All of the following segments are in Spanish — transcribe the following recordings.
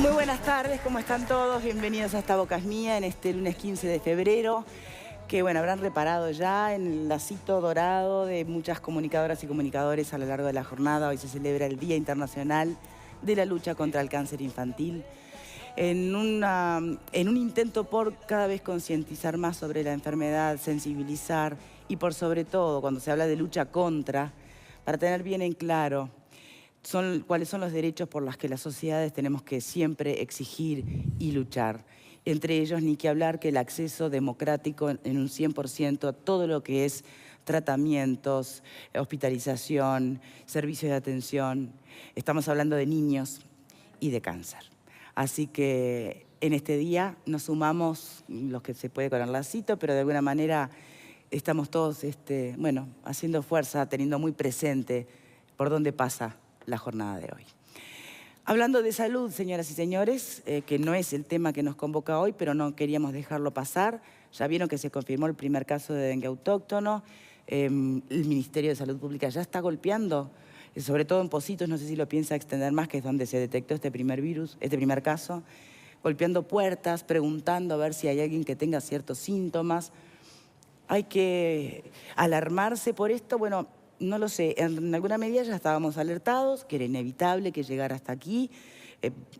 Muy buenas tardes, ¿cómo están todos? Bienvenidos a esta Boca es Mía en este lunes 15 de febrero, que bueno, habrán reparado ya en el lacito dorado de muchas comunicadoras y comunicadores a lo largo de la jornada. Hoy se celebra el Día Internacional de la Lucha contra el Cáncer Infantil. En un intento por cada vez concientizar más sobre la enfermedad, sensibilizar y por sobre todo, cuando se habla de lucha contra, para tener bien en claro cuáles son los derechos por los que las sociedades tenemos que siempre exigir y luchar. Entre ellos, ni que hablar que el acceso democrático en un 100% a todo lo que es tratamientos, hospitalización, servicios de atención. Estamos hablando de niños y de cáncer. Así que en este día nos sumamos los que se puede con el lacito, pero de alguna manera estamos todos haciendo fuerza, teniendo muy presente por dónde pasa la jornada de hoy. Hablando de salud, señoras y señores, que no es el tema que nos convoca hoy, pero no queríamos dejarlo pasar. Ya vieron que se confirmó el primer caso de dengue autóctono. El Ministerio de Salud Pública ya está golpeando, sobre todo en Pocitos, no sé si lo piensa extender más, que es donde se detectó este primer caso, golpeando puertas, preguntando a ver si hay alguien que tenga ciertos síntomas. ¿Hay que alarmarse por esto? Bueno, no lo sé, en alguna medida ya estábamos alertados, que era inevitable que llegara hasta aquí.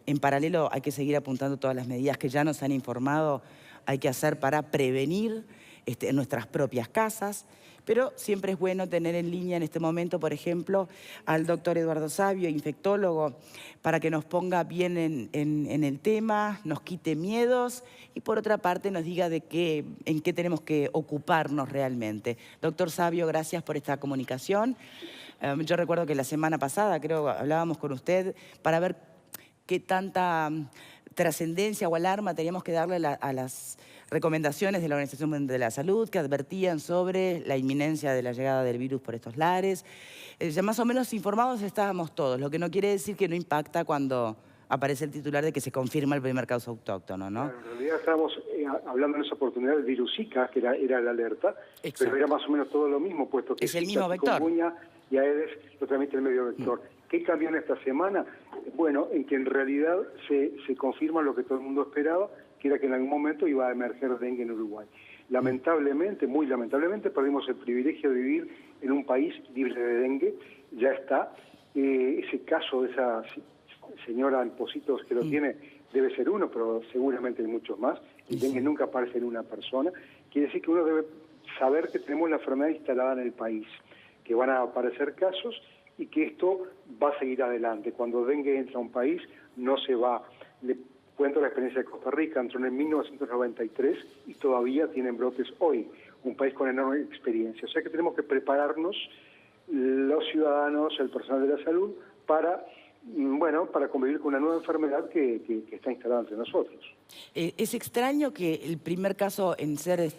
En paralelo hay que seguir apuntando todas las medidas que ya nos han informado hay que hacer para prevenir en nuestras propias casas. Pero siempre es bueno tener en línea en este momento, por ejemplo, al doctor Eduardo Savio, infectólogo, para que nos ponga bien en el tema, nos quite miedos y por otra parte nos diga en qué tenemos que ocuparnos realmente. Doctor Savio, gracias por esta comunicación. Yo recuerdo que la semana pasada, creo, hablábamos con usted para ver qué tanta trascendencia o alarma teníamos que darle a las recomendaciones de la Organización Mundial de la Salud que advertían sobre la inminencia de la llegada del virus por estos lares. Ya más o menos informados estábamos todos, lo que no quiere decir que no impacta cuando aparece el titular de que se confirma el primer caso autóctono, ¿no? Claro, en realidad estábamos hablando en esa oportunidad del virus Zika, que era la alerta, Exacto. pero era más o menos todo lo mismo, puesto que es el mismo vector. Chikungunya y Aedes lo transmite el medio vector. ¿Qué cambió en esta semana? Bueno, en que en realidad se confirma lo que todo el mundo esperaba, que era que en algún momento iba a emerger dengue en Uruguay. Lamentablemente, muy lamentablemente, perdimos el privilegio de vivir en un país libre de dengue. Ya está. Ese caso de esa señora en Pocitos que lo tiene debe ser uno, pero seguramente hay muchos más. El dengue nunca aparece en una persona. Quiere decir que uno debe saber que tenemos la enfermedad instalada en el país, que van a aparecer casos y que esto va a seguir adelante. Cuando dengue entra a un país, no se va. Le cuento la experiencia de Costa Rica, entró en el 1993 y todavía tienen brotes hoy, un país con enorme experiencia. O sea que tenemos que prepararnos, los ciudadanos, el personal de la salud, para convivir con una nueva enfermedad que está instalada entre nosotros. Es extraño que el primer caso en ser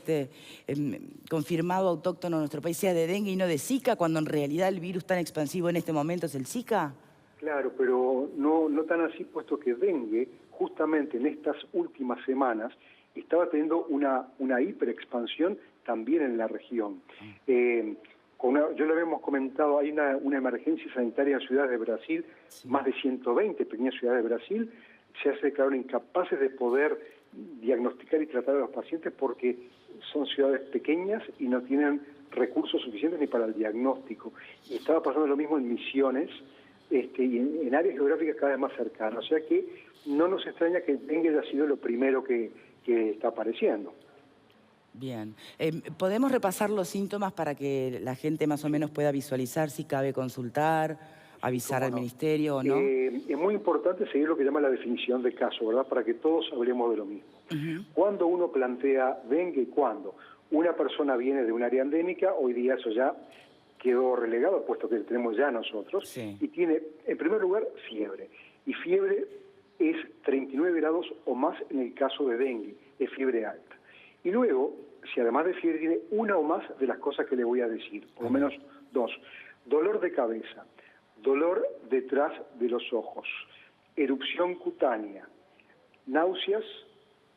confirmado autóctono en nuestro país sea de dengue y no de Zika, cuando en realidad el virus tan expansivo en este momento es el Zika. Claro, pero no tan así, puesto que dengue, justamente en estas últimas semanas, estaba teniendo una hiperexpansión también en la región. Yo lo habíamos comentado, hay una emergencia sanitaria en ciudades de Brasil, más de 120 pequeñas ciudades de Brasil, se declararon incapaces de poder diagnosticar y tratar a los pacientes porque son ciudades pequeñas y no tienen recursos suficientes ni para el diagnóstico. Y estaba pasando lo mismo en Misiones y en áreas geográficas cada vez más cercanas. O sea que no nos extraña que el dengue haya sido lo primero que está apareciendo. Bien. ¿Podemos repasar los síntomas para que la gente más o menos pueda visualizar si cabe consultar, avisar al ministerio o no? Es muy importante seguir lo que llama la definición de caso, ¿verdad? Para que todos hablemos de lo mismo. Cuando uno plantea dengue, ¿cuándo? Una persona viene de un área endémica, hoy día eso ya quedó relegado, puesto que lo tenemos ya nosotros, y tiene, en primer lugar, fiebre. Y fiebre es 39 grados o más en el caso de dengue, es fiebre alta. Y luego, si además de fiebre tiene una o más de las cosas que le voy a decir, por lo menos dos: dolor de cabeza, dolor detrás de los ojos, erupción cutánea, náuseas,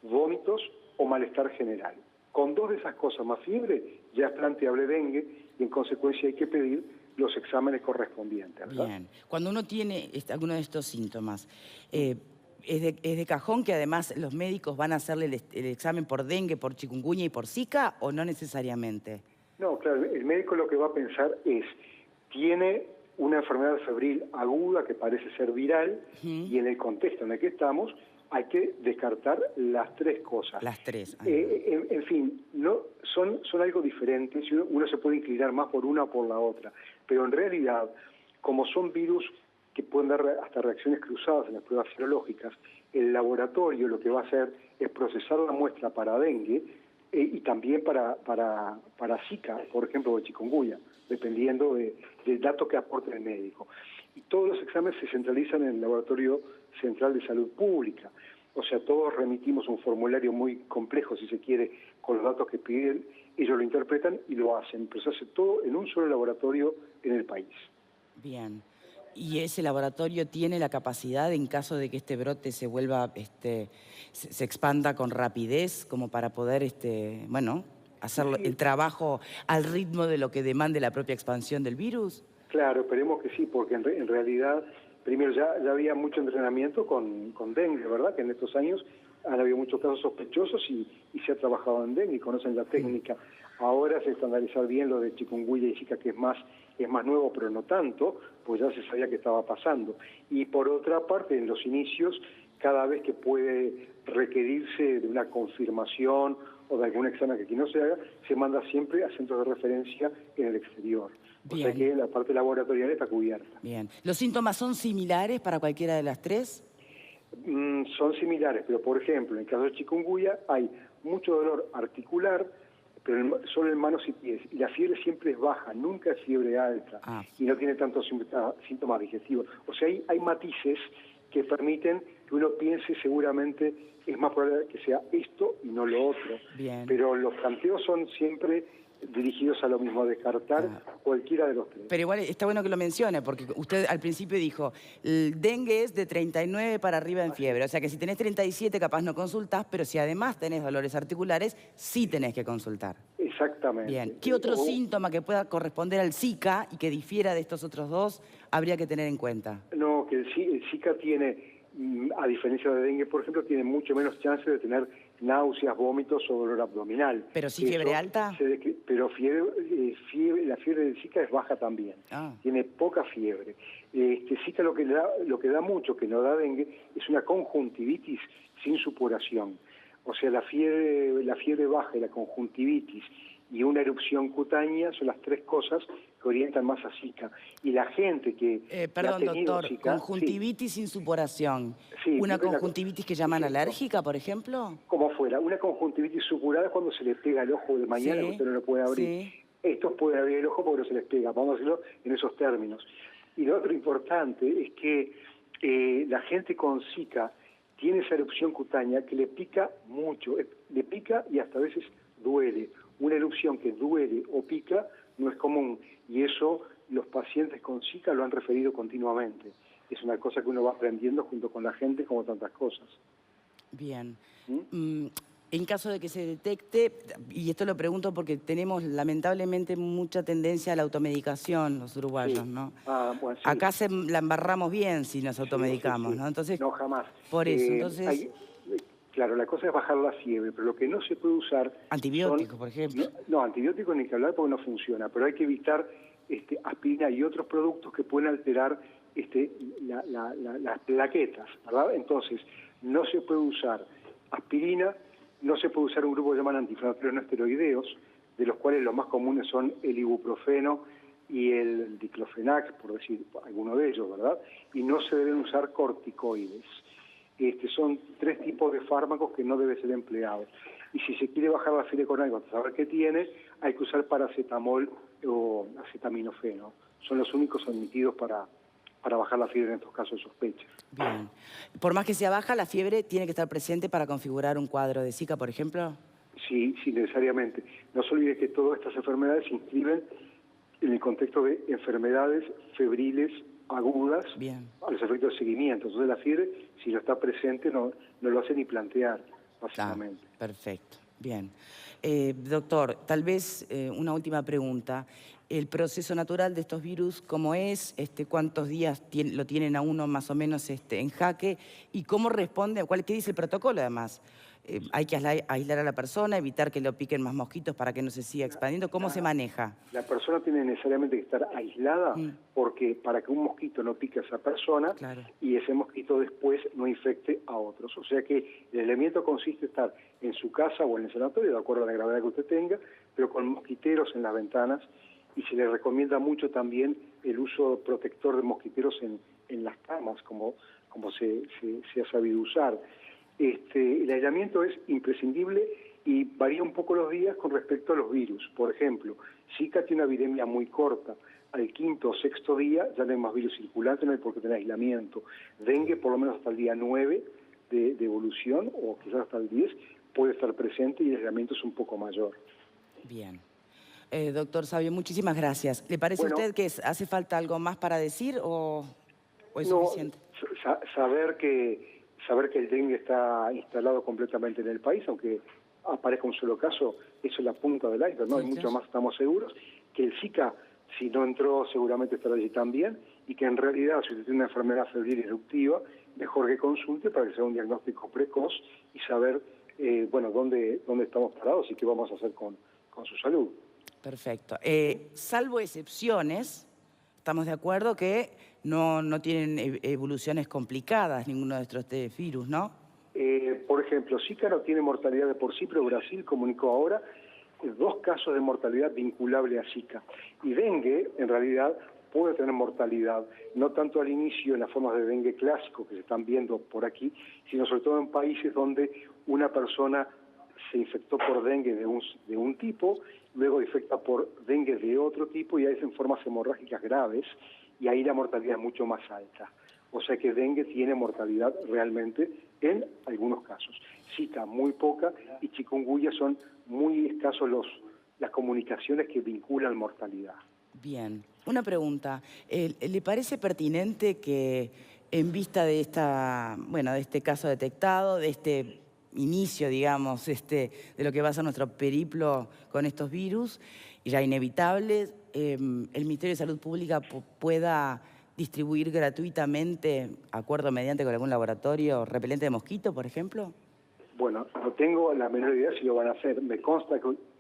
vómitos o malestar general. Con dos de esas cosas más fiebre, ya es planteable dengue y en consecuencia hay que pedir los exámenes correspondientes, ¿verdad? Bien. Cuando uno tiene alguno de estos síntomas, es de cajón que además los médicos van a hacerle el examen por dengue, por chikungunya y por zika, o no necesariamente? No, claro, el médico lo que va a pensar es, tiene una enfermedad febril aguda que parece ser viral, y en el contexto en el que estamos hay que descartar las tres cosas. Las tres. En fin, no son algo diferentes, uno se puede inclinar más por una o por la otra, pero en realidad, como son virus que pueden dar hasta reacciones cruzadas en las pruebas serológicas, el laboratorio lo que va a hacer es procesar la muestra para dengue y también para Zika, por ejemplo, o chikungunya, dependiendo del dato que aporte el médico. Y todos los exámenes se centralizan en el Laboratorio Central de Salud Pública. O sea, todos remitimos un formulario muy complejo, si se quiere, con los datos que piden, ellos lo interpretan y lo hacen, pero se hace todo en un solo laboratorio en el país. Bien. ¿Y ese laboratorio tiene la capacidad, en caso de que este brote se vuelva, se expanda con rapidez, como para poder, bueno, hacer el trabajo al ritmo de lo que demande la propia expansión del virus? Claro, esperemos que sí, porque en realidad, primero ya había mucho entrenamiento con dengue, ¿verdad? Que en estos años han habido muchos casos sospechosos y se ha trabajado en dengue y conocen la técnica. Ahora se estandarizar bien lo de chikungunya y zika, que es más nuevo, pero no tanto, pues ya se sabía que estaba pasando. Y por otra parte, en los inicios, cada vez que puede requerirse de una confirmación o de algún examen que aquí no se haga, se manda siempre a centros de referencia en el exterior. Bien. O sea que la parte laboratorial está cubierta. Bien. ¿Los síntomas son similares para cualquiera de las tres? Son similares, pero por ejemplo, en el caso de chikungunya hay mucho dolor articular, pero solo en manos y pies, y la fiebre siempre es baja, nunca es fiebre alta, y no tiene tantos síntomas digestivos. O sea, hay matices que permiten que uno piense seguramente es más probable que sea esto y no lo otro. Bien. Pero los planteos son siempre dirigidos a lo mismo, a descartar cualquiera de los tres. Pero igual está bueno que lo mencione, porque usted al principio dijo, el dengue es de 39 para arriba en fiebre, o sea que si tenés 37 capaz no consultás, pero si además tenés dolores articulares, sí tenés que consultar. Exactamente. Bien. ¿Qué otro síntoma que pueda corresponder al Zika y que difiera de estos otros dos habría que tener en cuenta? No, que el Zika tiene, a diferencia de dengue, por ejemplo, tiene mucho menos chance de tener náuseas, vómitos o dolor abdominal. ¿Pero sí fiebre alta? Pero la fiebre del Zika es baja también. Tiene poca fiebre. Zika lo que da mucho, que no da dengue, es una conjuntivitis sin supuración. O sea, la fiebre baja y la conjuntivitis y una erupción cutánea son las tres cosas que orientan más a Zika. Y la gente que perdón, ha tenido doctor, Zika, conjuntivitis sin supuración. Sí, ¿Una conjuntivitis que llaman alérgica, por ejemplo? Como fuera, una conjuntivitis supurada es cuando se le pega el ojo de mañana, que usted no lo puede abrir. Estos pueden abrir el ojo porque no se les pega, vamos a decirlo en esos términos. Y lo otro importante es que la gente con Zika tiene esa erupción cutánea que le pica mucho, le pica y hasta a veces duele. Una erupción que duele o pica no es común, y eso los pacientes con Zika lo han referido continuamente. Es una cosa que uno va aprendiendo junto con la gente, como tantas cosas. Bien. En caso de que se detecte, y esto lo pregunto porque tenemos lamentablemente mucha tendencia a la automedicación, los uruguayos, ¿no? Bueno, sí. Acá la embarramos bien si nos automedicamos, sí. ¿no? Entonces, no, jamás. Por eso, entonces... Claro, la cosa es bajar la fiebre, pero lo que no se puede usar... Antibióticos, por ejemplo. No, antibióticos ni que hablar porque no funciona, pero hay que evitar aspirina y otros productos que pueden alterar las plaquetas, ¿verdad? Entonces, no se puede usar aspirina, no se puede usar un grupo que llaman antiinflamatorios no esteroideos, de los cuales los más comunes son el ibuprofeno y el diclofenac, por decir alguno de ellos, ¿verdad? Y no se deben usar corticoides. Son tres tipos de fármacos que no deben ser empleados. Y si se quiere bajar la fiebre con algo, saber qué tiene, hay que usar paracetamol o acetaminofeno. Son los únicos admitidos para bajar la fiebre en estos casos de sospecha. Bien. Por más que sea baja, la fiebre tiene que estar presente para configurar un cuadro de Zika, por ejemplo. Sí, necesariamente. No se olvide que todas estas enfermedades se inscriben en el contexto de enfermedades febriles agudas a los efectos de seguimiento. Entonces la fiebre, si no está presente, no lo hace ni plantear, básicamente. Perfecto. Bien. Doctor, tal vez una última pregunta. El proceso natural de estos virus, ¿cómo es? ¿Cuántos días lo tienen a uno más o menos en jaque? ¿Y cómo responde? ¿Qué dice el protocolo además? ¿Hay que aislar a la persona, evitar que lo piquen más mosquitos para que no se siga expandiendo? ¿Cómo se maneja? La persona tiene necesariamente que estar aislada porque para que un mosquito no pique a esa persona Claro. y ese mosquito después no infecte a otros. O sea que el elemento consiste en estar en su casa o en el sanatorio, de acuerdo a la gravedad que usted tenga, pero con mosquiteros en las ventanas, y se le recomienda mucho también el uso protector de mosquiteros en las camas, como se ha sabido usar. El aislamiento es imprescindible y varía un poco los días con respecto a los virus. Por ejemplo, Zika tiene una viremia muy corta. Al quinto o sexto día ya no hay más virus circulante, no hay por qué tener aislamiento. Dengue, por lo menos hasta el día 9 de evolución, o quizás hasta el 10, puede estar presente y el aislamiento es un poco mayor. Bien. Doctor Savio, muchísimas gracias. ¿Le parece a usted que hace falta algo más para decir o es suficiente? Saber que el dengue está instalado completamente en el país, aunque aparezca un solo caso, eso es la punta del iceberg, ¿no? Sí, hay mucho más, estamos seguros, que el Zika, si no entró, seguramente estará allí también, y que en realidad, si usted tiene una enfermedad febril eruptiva, mejor que consulte para que sea un diagnóstico precoz y saber, dónde estamos parados y qué vamos a hacer con su salud. Perfecto. Salvo excepciones, estamos de acuerdo que no tienen evoluciones complicadas ninguno de estos virus, ¿no? Por ejemplo, Zika no tiene mortalidad de por sí, pero Brasil comunicó ahora 2 casos de mortalidad vinculable a Zika. Y dengue, en realidad, puede tener mortalidad, no tanto al inicio en las formas de dengue clásico que se están viendo por aquí, sino sobre todo en países donde una persona se infectó por dengue de un tipo, luego infecta por dengue de otro tipo y ahí es en formas hemorrágicas graves y ahí la mortalidad es mucho más alta. O sea que dengue tiene mortalidad realmente en algunos casos. Zika muy poca y chikungunya son muy escasos las comunicaciones que vinculan mortalidad. Bien. Una pregunta. ¿Le parece pertinente que en vista de de este caso detectado, de este inicio, digamos, de lo que va a ser nuestro periplo con estos virus, y ya inevitable, el Ministerio de Salud Pública pueda distribuir gratuitamente, acuerdo mediante con algún laboratorio, repelente de mosquito, por ejemplo? Bueno, no tengo la menor idea si lo van a hacer. Me consta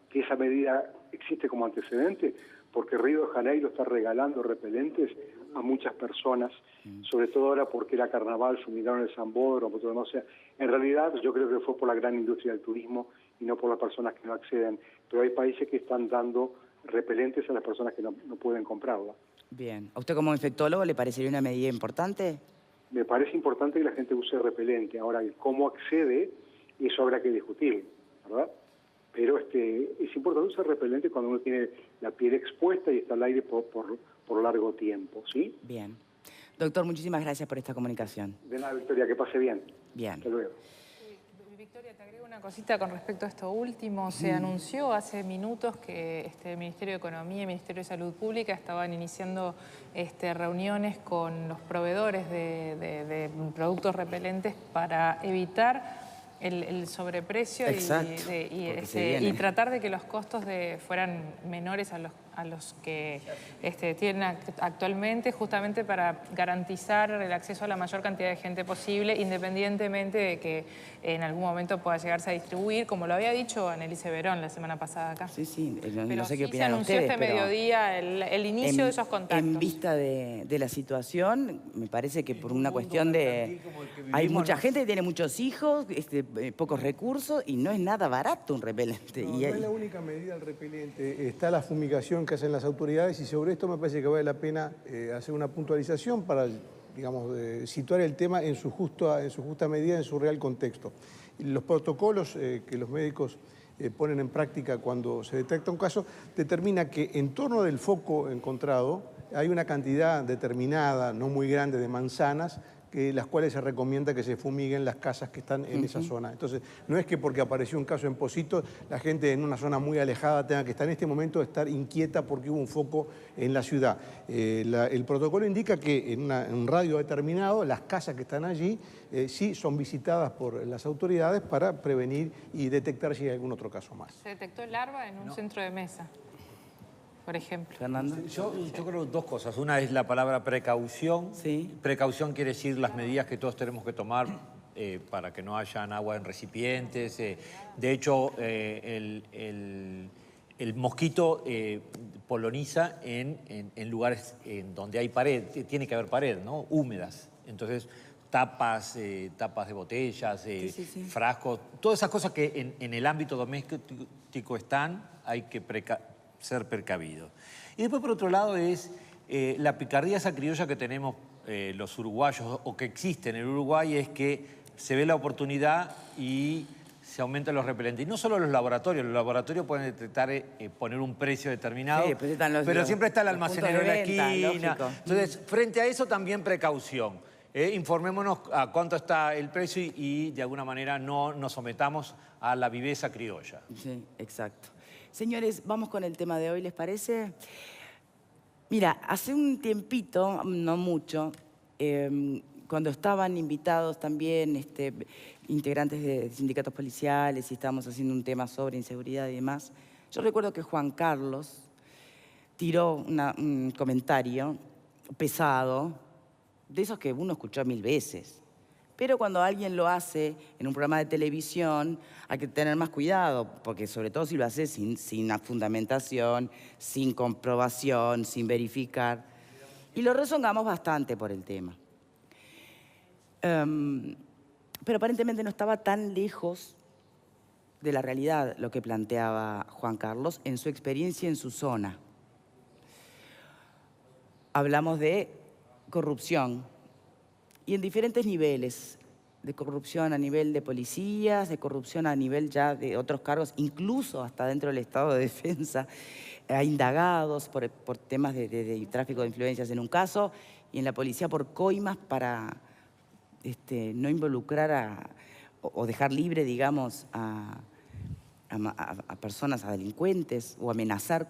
que esa medida existe como antecedente, porque Río de Janeiro está regalando repelentes a muchas personas, sobre todo ahora porque era carnaval, fumigaron el Sambódromo, todo, no, o sea, en realidad yo creo que fue por la gran industria del turismo y no por las personas que no acceden, pero hay países que están dando repelentes a las personas que no pueden comprarla. Bien. ¿A usted como infectólogo le parecería una medida importante? Me parece importante que la gente use repelente. Ahora, cómo accede, eso habrá que discutir, ¿verdad? Pero es importante usar repelente cuando uno tiene la piel expuesta y está al aire por largo tiempo, ¿sí? Bien. Doctor, muchísimas gracias por esta comunicación. De nada, Victoria, que pase bien. Bien. Hasta luego. Victoria, te agrego una cosita con respecto a esto último. Se anunció hace minutos que el Ministerio de Economía y el Ministerio de Salud Pública estaban iniciando reuniones con los proveedores de productos repelentes para evitar el sobreprecio y tratar de que los costos fueran menores a los que tienen actualmente, justamente para garantizar el acceso a la mayor cantidad de gente posible, independientemente de que en algún momento pueda llegarse a distribuir, como lo había dicho Annelise Verón la semana pasada acá. Sí, sí, no sé qué opinan ustedes, se anunció mediodía el inicio de esos contactos. En vista de la situación, me parece que por una cuestión de... Hay mucha gente que tiene muchos hijos, pocos recursos, y no es nada barato un repelente. No es la única medida el repelente, está la fumigación que hacen las autoridades y sobre esto me parece que vale la pena hacer una puntualización para, digamos, situar el tema en su justa medida, en su real contexto. Los protocolos que los médicos ponen en práctica cuando se detecta un caso determina que en torno del foco encontrado hay una cantidad determinada, no muy grande, de manzanas las cuales se recomienda que se fumiguen las casas que están en esa zona. Entonces, no es que porque apareció un caso en Pocito, la gente en una zona muy alejada tenga que estar en este momento estar inquieta porque hubo un foco en la ciudad. El protocolo indica que en un radio determinado, las casas que están allí sí son visitadas por las autoridades para prevenir y detectar si hay algún otro caso más. Se detectó larva en un centro de mesa, por ejemplo. Fernando. Yo creo dos cosas. Una es la palabra precaución. Sí. Precaución quiere decir las medidas que todos tenemos que tomar para que no hayan agua en recipientes. De hecho, el mosquito poloniza en lugares en donde hay pared, tiene que haber pared, ¿no? Húmedas. Entonces, tapas de botellas, frascos, todas esas cosas que en el ámbito doméstico están, hay que ser precavido. Y después, por otro lado, es la picardía esa criolla que tenemos los uruguayos, o que existe en el Uruguay, es que se ve la oportunidad y se aumentan los repelentes. Y no solo los laboratorios pueden detectar, poner un precio determinado, Sí, pues están pero siempre está el almacenero en la venta, esquina. lógico. Entonces, frente a eso también precaución. Informémonos a cuánto está el precio y de alguna manera no nos sometamos a la viveza criolla. Sí, exacto. Señores, vamos con el tema de hoy, ¿les parece? Mira, hace un tiempito, no mucho, cuando estaban invitados también integrantes de sindicatos policiales y estábamos haciendo un tema sobre inseguridad y demás, yo recuerdo que Juan Carlos tiró un comentario pesado, de esos que uno escuchó 1000 veces. Pero cuando alguien lo hace en un programa de televisión, hay que tener más cuidado, porque sobre todo si lo hace sin fundamentación, sin comprobación, sin verificar. Y lo rezongamos bastante por el tema. Pero aparentemente no estaba tan lejos de la realidad lo que planteaba Juan Carlos en su experiencia en su zona. Hablamos de corrupción. Y en diferentes niveles, de corrupción a nivel de policías, de corrupción a nivel ya de otros cargos, incluso hasta dentro del Estado de Defensa, indagados por temas de tráfico de influencias en un caso, y en la policía por coimas para no involucrar o dejar libre, digamos, a personas, a delincuentes, o amenazar.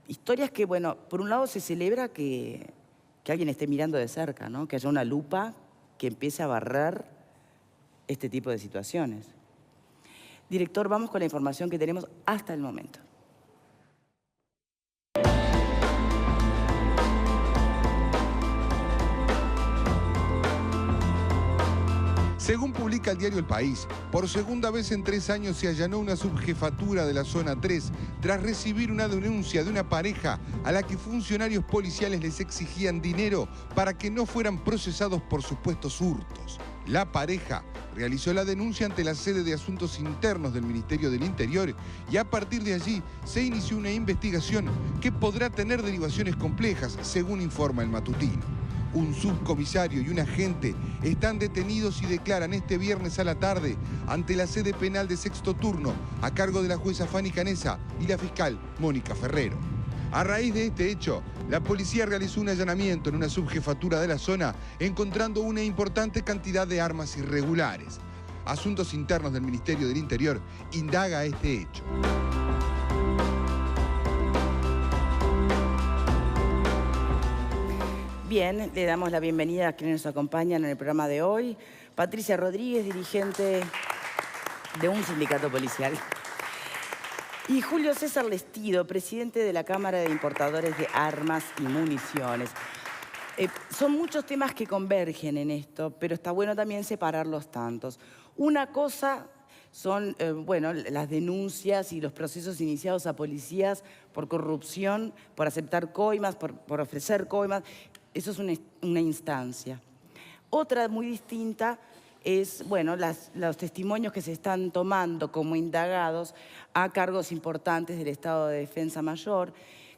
Historias que, bueno, por un lado se celebra que alguien esté mirando de cerca, ¿no? Que haya una lupa que empiece a barrer este tipo de situaciones. Director, vamos con la información que tenemos hasta el momento. Según publica el diario El País, por segunda vez en 3 años se allanó una subjefatura de la zona 3 tras recibir una denuncia de una pareja a la que funcionarios policiales les exigían dinero para que no fueran procesados por supuestos hurtos. La pareja realizó la denuncia ante la sede de Asuntos Internos del Ministerio del Interior y a partir de allí se inició una investigación que podrá tener derivaciones complejas, según informa el matutino. Un subcomisario y un agente están detenidos y declaran este viernes a la tarde ante la sede penal de sexto turno a cargo de la jueza Fanny Canesa y la fiscal Mónica Ferrero. A raíz de este hecho, la policía realizó un allanamiento en una subjefatura de la zona encontrando una importante cantidad de armas irregulares. Asuntos Internos del Ministerio del Interior indaga este hecho. Bien, le damos la bienvenida a quienes nos acompañan en el programa de hoy. Patricia Rodríguez, dirigente de un sindicato policial. Y Julio César Lestido, presidente de la Cámara de Importadores de Armas y Municiones. Son muchos temas que convergen en esto, pero está bueno también separarlos tantos. Una cosa son, las denuncias y los procesos iniciados a policías por corrupción, por aceptar coimas, por ofrecer coimas. Eso es una instancia. Otra muy distinta es, los testimonios que se están tomando como indagados a cargos importantes del Estado de Defensa Mayor.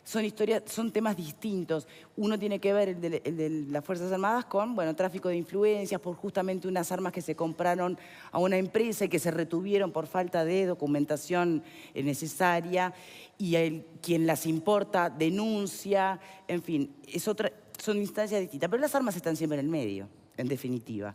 Son temas distintos. Uno tiene que ver el de las Fuerzas Armadas con, tráfico de influencias por justamente unas armas que se compraron a una empresa y que se retuvieron por falta de documentación necesaria y quien las importa denuncia, en fin, son instancias distintas. Pero las armas están siempre en el medio. en definitiva.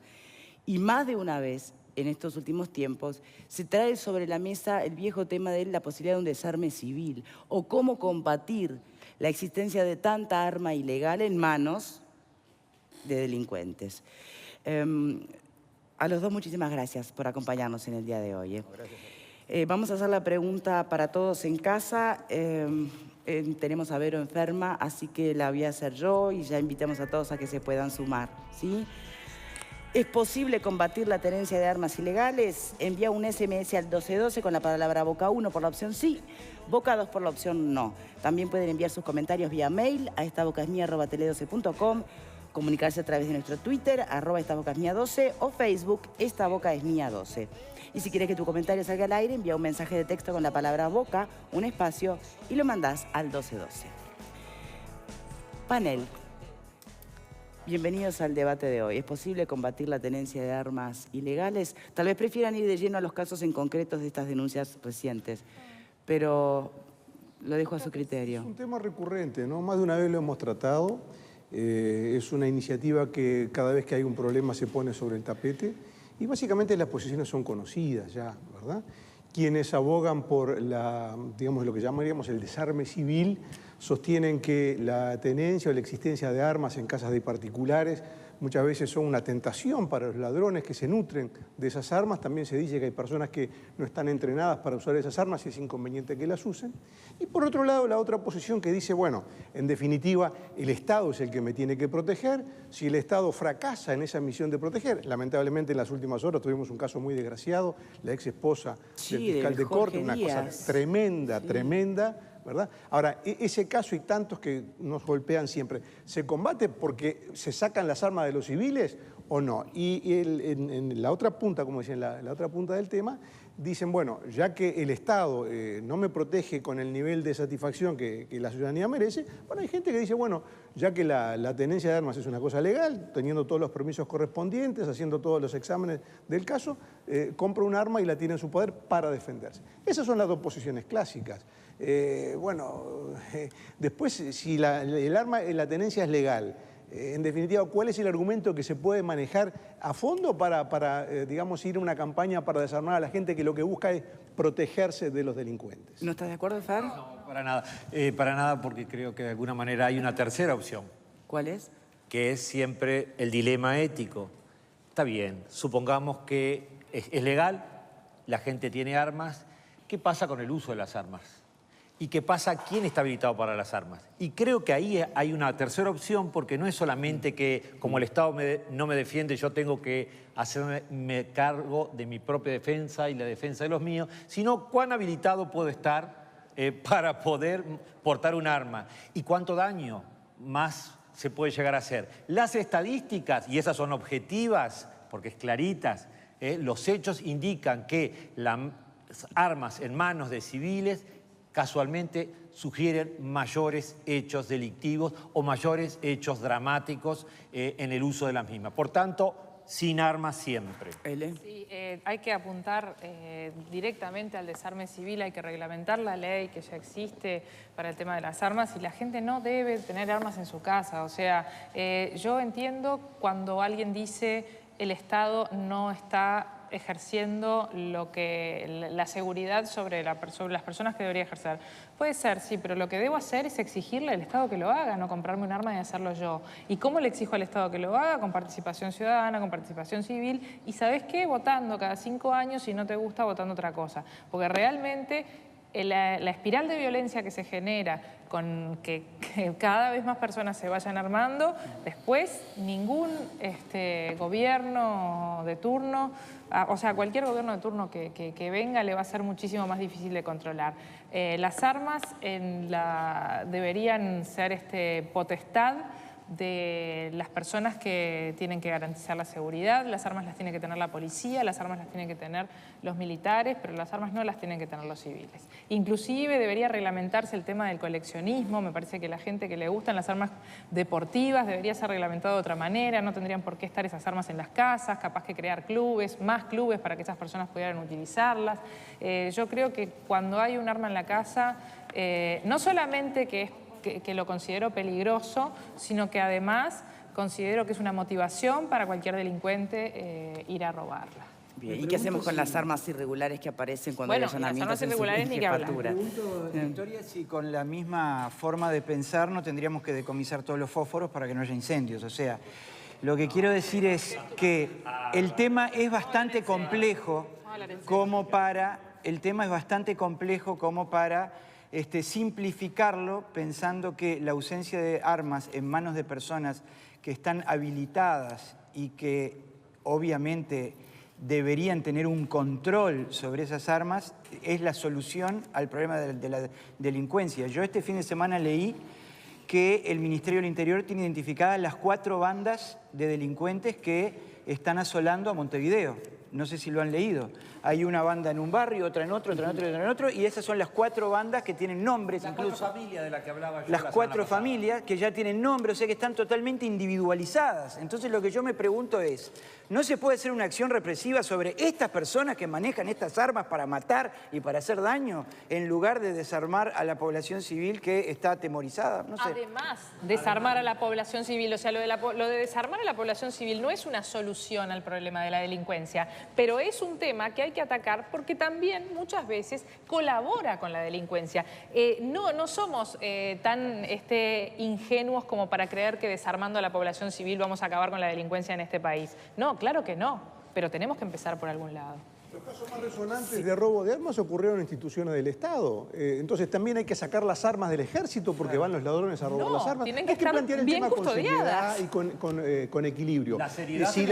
Y más de una vez, en estos últimos tiempos, se trae sobre la mesa el viejo tema de la posibilidad de un desarme civil o cómo combatir la existencia de tanta arma ilegal en manos de delincuentes. A los dos, muchísimas gracias por acompañarnos en el día de hoy. Vamos a hacer la pregunta para todos en casa. Tenemos a Vero enferma, así que la voy a hacer yo y ya invitamos a todos a que se puedan sumar, ¿sí? ¿Es posible combatir la tenencia de armas ilegales? Envía un SMS al 1212 con la palabra Boca 1 por la opción sí, Boca 2 por la opción no. También pueden enviar sus comentarios vía mail a estabocasmia@tele12.com, comunicarse a través de nuestro Twitter, @estabocasmia12 o Facebook, estabocasmia12. Y si quieres que tu comentario salga al aire, envía un mensaje de texto con la palabra Boca, un espacio, y lo mandás al 1212. Panel. Bienvenidos al debate de hoy. ¿Es posible combatir la tenencia de armas ilegales? Tal vez prefieran ir de lleno a los casos en concretos de estas denuncias recientes, pero lo dejo a su criterio. Es un tema recurrente, ¿no? Más de una vez lo hemos tratado. Es una iniciativa que cada vez que hay un problema se pone sobre el tapete y básicamente las posiciones son conocidas ya, ¿verdad? Quienes abogan por digamos, lo que llamaríamos el desarme civil sostienen que la tenencia o la existencia de armas en casas de particulares muchas veces son una tentación para los ladrones que se nutren de esas armas. También se dice que hay personas que no están entrenadas para usar esas armas y es inconveniente que las usen. Y por otro lado, la otra posición que dice, bueno, en definitiva, el Estado es el que me tiene que proteger. Si el Estado fracasa en esa misión de proteger, lamentablemente en las últimas horas tuvimos un caso muy desgraciado, la ex esposa del fiscal de corte, una cosa tremenda, tremenda, ¿verdad? Ahora, ese caso y tantos que nos golpean siempre, ¿se combate porque se sacan las armas de los civiles o no? Y en la otra punta, como decían, la otra punta del tema, dicen, bueno, ya que el Estado no me protege con el nivel de satisfacción que la ciudadanía merece, bueno, hay gente que dice, bueno, ya que la tenencia de armas es una cosa legal, teniendo todos los permisos correspondientes, haciendo todos los exámenes del caso, compra un arma y la tiene en su poder para defenderse. Esas son las dos posiciones clásicas. Después, si el arma, la tenencia es legal, en definitiva, ¿cuál es el argumento que se puede manejar a fondo para digamos, ir a una campaña para desarmar a la gente que lo que busca es protegerse de los delincuentes? ¿No estás de acuerdo, Fer? No, para nada. Para nada, porque creo que de alguna manera hay una tercera opción. ¿Cuál es? Que es siempre el dilema ético. Está bien, supongamos que es legal, la gente tiene armas. ¿Qué pasa con el uso de las armas? ¿Y qué pasa? ¿Quién está habilitado para las armas? Y creo que ahí hay una tercera opción, porque no es solamente que como el Estado no me defiende, yo tengo que hacerme cargo de mi propia defensa y la defensa de los míos, sino cuán habilitado puedo estar para poder portar un arma y cuánto daño más se puede llegar a hacer. Las estadísticas, y esas son objetivas, porque es claritas, los hechos indican que las armas en manos de civiles casualmente sugieren mayores hechos delictivos o mayores hechos dramáticos en el uso de las mismas. Por tanto, sin armas siempre. Sí, hay que apuntar directamente al desarme civil, hay que reglamentar la ley que ya existe para el tema de las armas y la gente no debe tener armas en su casa. O sea, yo entiendo cuando alguien dice el Estado no está ejerciendo la seguridad sobre las personas que debería ejercer. Puede ser, sí, pero lo que debo hacer es exigirle al Estado que lo haga, no comprarme un arma y hacerlo yo. ¿Y cómo le exijo al Estado que lo haga? Con participación ciudadana, con participación civil y, ¿sabes qué? Votando cada 5 años, si no te gusta, votando otra cosa. Porque realmente la espiral de violencia que se genera con que cada vez más personas se vayan armando, después ningún gobierno de turno, o sea, cualquier gobierno de turno que venga le va a ser muchísimo más difícil de controlar. Las armas deberían ser potestad de las personas que tienen que garantizar la seguridad. Las armas las tiene que tener la policía, las armas las tienen que tener los militares, pero las armas no las tienen que tener los civiles. Inclusive debería reglamentarse el tema del coleccionismo. Me parece que la gente que le gustan las armas deportivas debería ser reglamentado de otra manera, no tendrían por qué estar esas armas en las casas, capaz que crear clubes, más clubes para que esas personas pudieran utilizarlas. Yo creo que cuando hay un arma en la casa, no solamente que lo considero peligroso, sino que además considero que es una motivación para cualquier delincuente ir a robarla. Bien. ¿Y qué hacemos con las armas irregulares que aparecen cuando hay allanamientos las armas irregulares ni que hablar. Me pregunto, Victoria, si con la misma forma de pensar no tendríamos que decomisar todos los fósforos para que no haya incendios. O sea, lo que quiero decir es que el tema es bastante complejo como para simplificarlo pensando que la ausencia de armas en manos de personas que están habilitadas y que obviamente deberían tener un control sobre esas armas es la solución al problema de la delincuencia. Yo este fin de semana leí que el Ministerio del Interior tiene identificadas las 4 bandas de delincuentes que están asolando a Montevideo. No sé si lo han leído. Hay una banda en un barrio, otra en otro, otra en otro, otra en otro, y esas son las 4 bandas que tienen nombres incluso. Las 4 familias de las que hablaba yo. Las 4 familias que ya tienen nombre, o sea que están totalmente individualizadas. Entonces lo que yo me pregunto es, ¿no se puede hacer una acción represiva sobre estas personas que manejan estas armas para matar y para hacer daño, en lugar de desarmar a la población civil que está atemorizada? No sé. Además, desarmar a la población civil, o sea, lo de desarmar a la población civil no es una solución al problema de la delincuencia, pero es un tema que hay que atacar porque también muchas veces colabora con la delincuencia. No somos tan ingenuos como para creer que desarmando a la población civil vamos a acabar con la delincuencia en este país. No, claro que no, pero tenemos que empezar por algún lado. Los casos más resonantes de robo de armas ocurrieron en instituciones del Estado. Entonces también hay que sacar las armas del ejército porque van los ladrones a robar las armas. Tienen que hay que estar plantear el bien tema custodiadas. con seriedad y con equilibrio. La seriedad si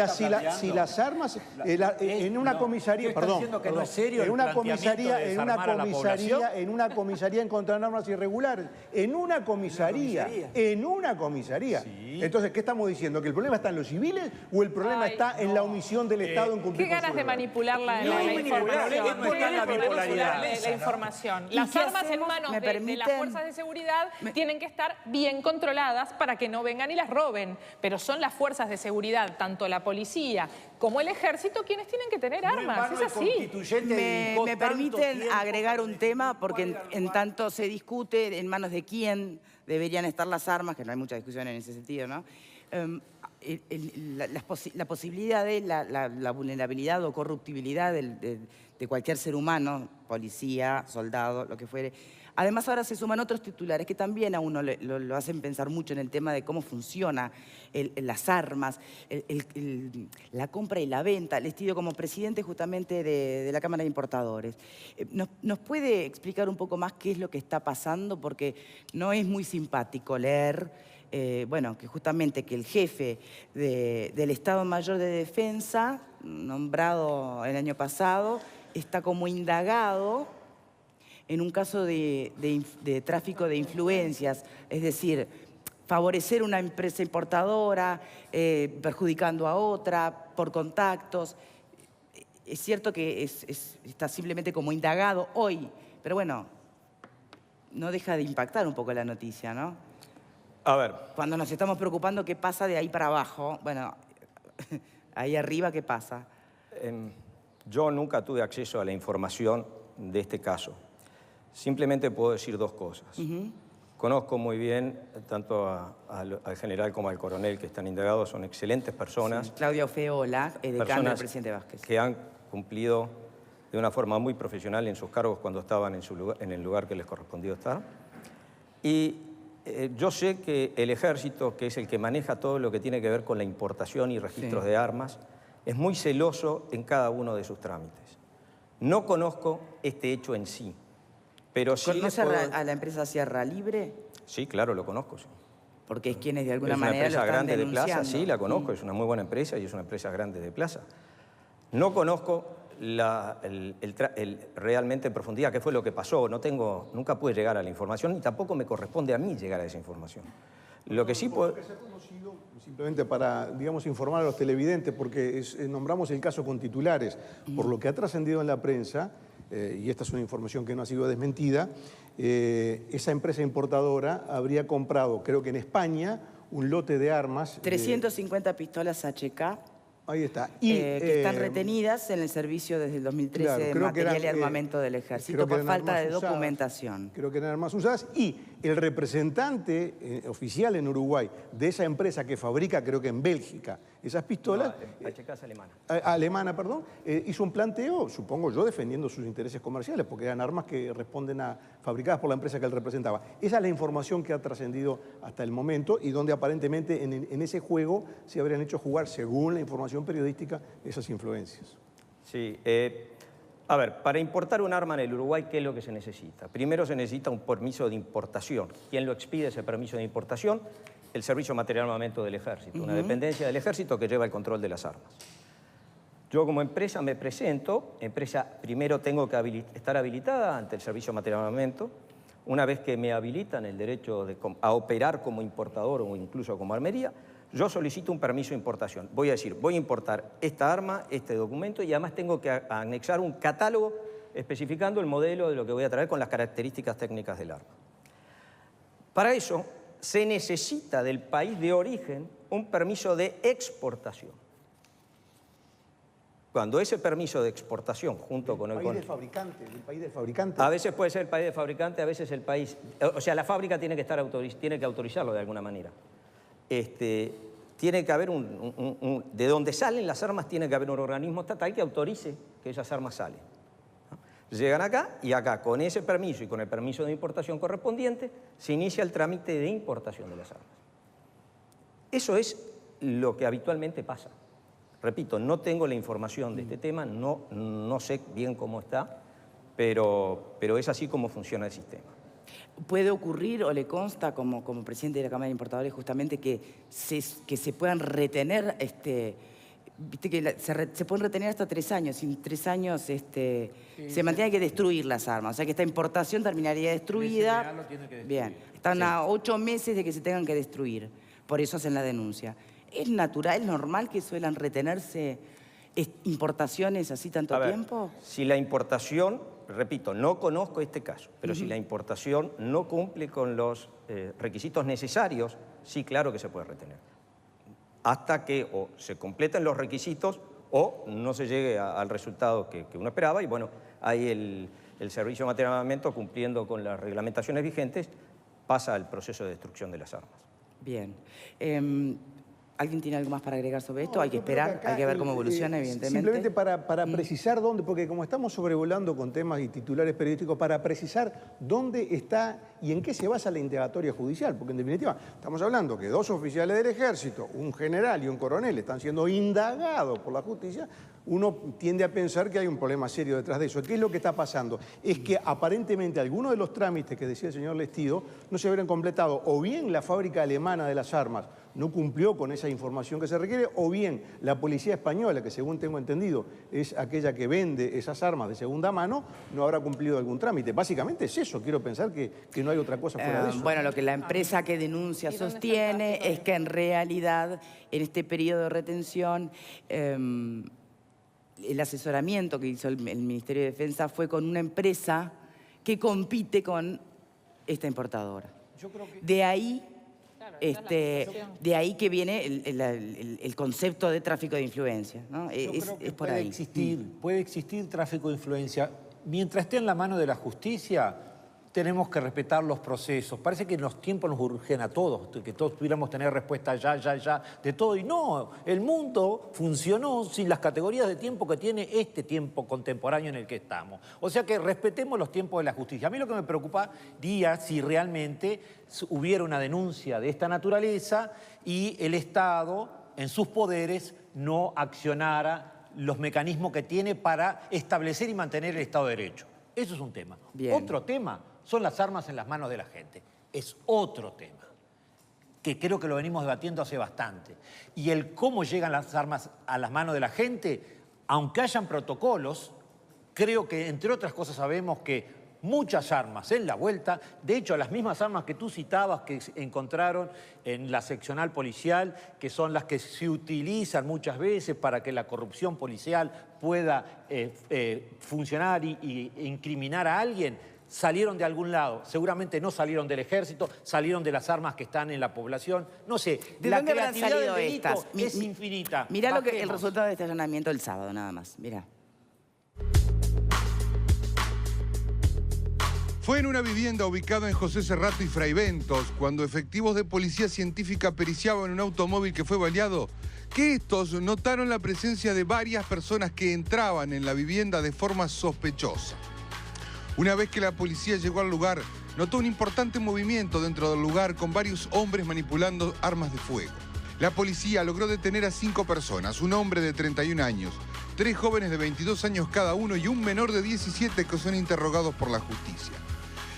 las armas en una comisaría, en una comisaría encontraron armas irregulares, en una comisaría. Sí. Entonces, ¿qué estamos diciendo? ¿Que el problema está en los civiles o el problema está en la omisión del Estado en cumplir? Qué ganas de manipular la información. Las armas en manos de las fuerzas de seguridad tienen que estar bien controladas para que no vengan y las roben. Pero son las fuerzas de seguridad, tanto la policía como el ejército, quienes tienen que tener armas. Es así. Me permiten agregar un tema, porque en tanto se discute en manos de quién deberían estar las armas, que no hay mucha discusión en ese sentido, ¿no? La posibilidad de la vulnerabilidad o corruptibilidad de cualquier ser humano, policía, soldado, lo que fuere. Además, ahora se suman otros titulares que también a uno lo hacen pensar mucho en el tema de cómo funciona las armas, la compra y la venta. Les pido como presidente justamente de la Cámara de Importadores. ¿Nos puede explicar un poco más qué es lo que está pasando? Porque no es muy simpático leer que justamente que el jefe del Estado Mayor de Defensa, nombrado el año pasado, está como indagado en un caso de tráfico de influencias, es decir, favorecer una empresa importadora, perjudicando a otra, por contactos. Es cierto que está simplemente como indagado hoy, pero bueno, no deja de impactar un poco la noticia, ¿no? A ver. Cuando nos estamos preocupando qué pasa de ahí para abajo, bueno, ahí arriba, ¿qué pasa? Yo nunca tuve acceso a la información de este caso. Simplemente puedo decir 2 cosas. Conozco muy bien tanto al general como al coronel que están indagados, son excelentes personas. Sí. Claudia Ofeola, decano del presidente Vázquez. Que han cumplido de una forma muy profesional en sus cargos cuando estaban en el lugar que les correspondió estar. Y yo sé que el ejército, que es el que maneja todo lo que tiene que ver con la importación y registros de armas, es muy celoso en cada uno de sus trámites. No conozco este hecho en sí, pero sí... ¿Conoce a la empresa Sierra Libre? Sí, claro, lo conozco, sí. Porque es quienes de alguna manera lo están denunciando. Es una empresa grande de Plaza, sí, la conozco, es una muy buena empresa y es una empresa grande de Plaza. No conozco realmente en profundidad qué fue lo que pasó, nunca pude llegar a la información y tampoco me corresponde a mí llegar a esa información. Lo que sí puedo... Lo que se ha conocido, simplemente para, digamos, informar a los televidentes, porque nombramos el caso con titulares, por lo que ha trascendido en la prensa, y esta es una información que no ha sido desmentida, esa empresa importadora habría comprado, creo que en España, un lote de armas... 350 pistolas HK. Ahí está. Que están retenidas en el servicio desde el 2013 de material y armamento del ejército por falta de documentación. Creo que eran armas usadas y el representante oficial en Uruguay de esa empresa que fabrica, creo que en Bélgica, esas pistolas... No, HK es alemana. Alemana, perdón, hizo un planteo, supongo yo, defendiendo sus intereses comerciales, porque eran armas que responden a fabricadas por la empresa que él representaba. Esa es la información que ha trascendido hasta el momento y donde aparentemente en ese juego se habrían hecho jugar, según la información periodística, esas influencias. Sí, a ver, para importar un arma en el Uruguay, ¿qué es lo que se necesita? Primero se necesita un permiso de importación. ¿Quién lo expide ese permiso de importación? El Servicio Material de Armamento del Ejército, una dependencia del Ejército que lleva el control de las armas. Yo como empresa me presento, primero tengo que estar habilitada ante el Servicio Material de Armamento. Una vez que me habilitan el derecho a operar como importador o incluso como armería, yo solicito un permiso de importación. Voy a decir, voy a importar esta arma, este documento, y además tengo que anexar un catálogo especificando el modelo de lo que voy a traer con las características técnicas del arma. Para eso se necesita del país de origen un permiso de exportación. Cuando ese permiso de exportación, junto con el país del fabricante. A veces puede ser el país del fabricante, a veces el país... O sea, la fábrica tiene que autorizarlo de alguna manera. Tiene que haber de donde salen las armas tiene que haber un organismo estatal que autorice que esas armas salen. Llegan acá y acá, con ese permiso y con el permiso de importación correspondiente, se inicia el trámite de importación de las armas. Eso es lo que habitualmente pasa. Repito, no tengo la información de este tema, no sé bien cómo está, pero es así como funciona el sistema. ¿Puede ocurrir o le consta como presidente de la Cámara de Importadores justamente que se puedan retener, viste que se pueden retener hasta 3 años, y en 3 años se mantiene que destruir las armas, o sea que esta importación terminaría destruida? Bien, están a 8 meses de que se tengan que destruir, por eso hacen la denuncia. ¿Es natural, es normal que suelan retenerse importaciones así tanto tiempo? Si la importación, repito, no conozco este caso, pero si la importación no cumple con los requisitos necesarios, sí, claro que se puede retener. Hasta que o se completen los requisitos o no se llegue al resultado que uno esperaba. Y bueno, ahí el Servicio Material de Armamento, cumpliendo con las reglamentaciones vigentes, pasa al proceso de destrucción de las armas. Bien. ¿Alguien tiene algo más para agregar sobre esto? Hay que esperar, hay que ver cómo evoluciona, evidentemente. Simplemente para precisar dónde, porque como estamos sobrevolando con temas y titulares periodísticos, para precisar dónde está y en qué se basa la indagatoria judicial, porque en definitiva estamos hablando que 2 oficiales del Ejército, un general y un coronel, están siendo indagados por la justicia. Uno tiende a pensar que hay un problema serio detrás de eso. ¿Qué es lo que está pasando? Es que aparentemente algunos de los trámites que decía el señor Lestido no se habrían completado, o bien la fábrica alemana de las armas no cumplió con esa información que se requiere, o bien la policía española, que según tengo entendido es aquella que vende esas armas de segunda mano, no habrá cumplido algún trámite. Básicamente es eso, quiero pensar que no hay otra cosa fuera de eso. Bueno, lo que la empresa que denuncia sostiene es que en realidad en este periodo de retención el asesoramiento que hizo el Ministerio de Defensa fue con una empresa que compite con esta importadora. Yo creo que... De ahí que viene el concepto de tráfico de influencia, ¿no? Es por ahí. Puede existir tráfico de influencia. Mientras esté en la mano de la justicia, tenemos que respetar los procesos. Parece que en los tiempos nos urgen a todos, que todos pudiéramos tener respuesta ya, de todo. Y no, el mundo funcionó sin las categorías de tiempo que tiene este tiempo contemporáneo en el que estamos. O sea que respetemos los tiempos de la justicia. A mí lo que me preocuparía si realmente hubiera una denuncia de esta naturaleza y el Estado, en sus poderes, no accionara los mecanismos que tiene para establecer y mantener el Estado de Derecho. Eso es un tema. Bien. Otro tema son las armas en las manos de la gente. Es otro tema, que creo que lo venimos debatiendo hace bastante. Y el cómo llegan las armas a las manos de la gente, aunque hayan protocolos, creo que, entre otras cosas, sabemos que muchas armas en la vuelta, de hecho, las mismas armas que tú citabas que encontraron en la seccional policial, que son las que se utilizan muchas veces para que la corrupción policial pueda funcionar e incriminar a alguien, salieron de algún lado. Seguramente no salieron del Ejército, salieron de las armas que están en la población. No sé, ¿de la dónde habrán creatividad salido del delito estas? es infinita. Mirá el resultado de este allanamiento del sábado, nada más. Mirá. Fue en una vivienda ubicada en José Cerrato y Fray Ventos, cuando efectivos de policía científica periciaban un automóvil que fue baleado, que estos notaron la presencia de varias personas que entraban en la vivienda de forma sospechosa. Una vez que la policía llegó al lugar, notó un importante movimiento dentro del lugar con varios hombres manipulando armas de fuego. La policía logró detener a 5 personas, un hombre de 31 años, 3 jóvenes de 22 años cada uno y un menor de 17 que son interrogados por la justicia.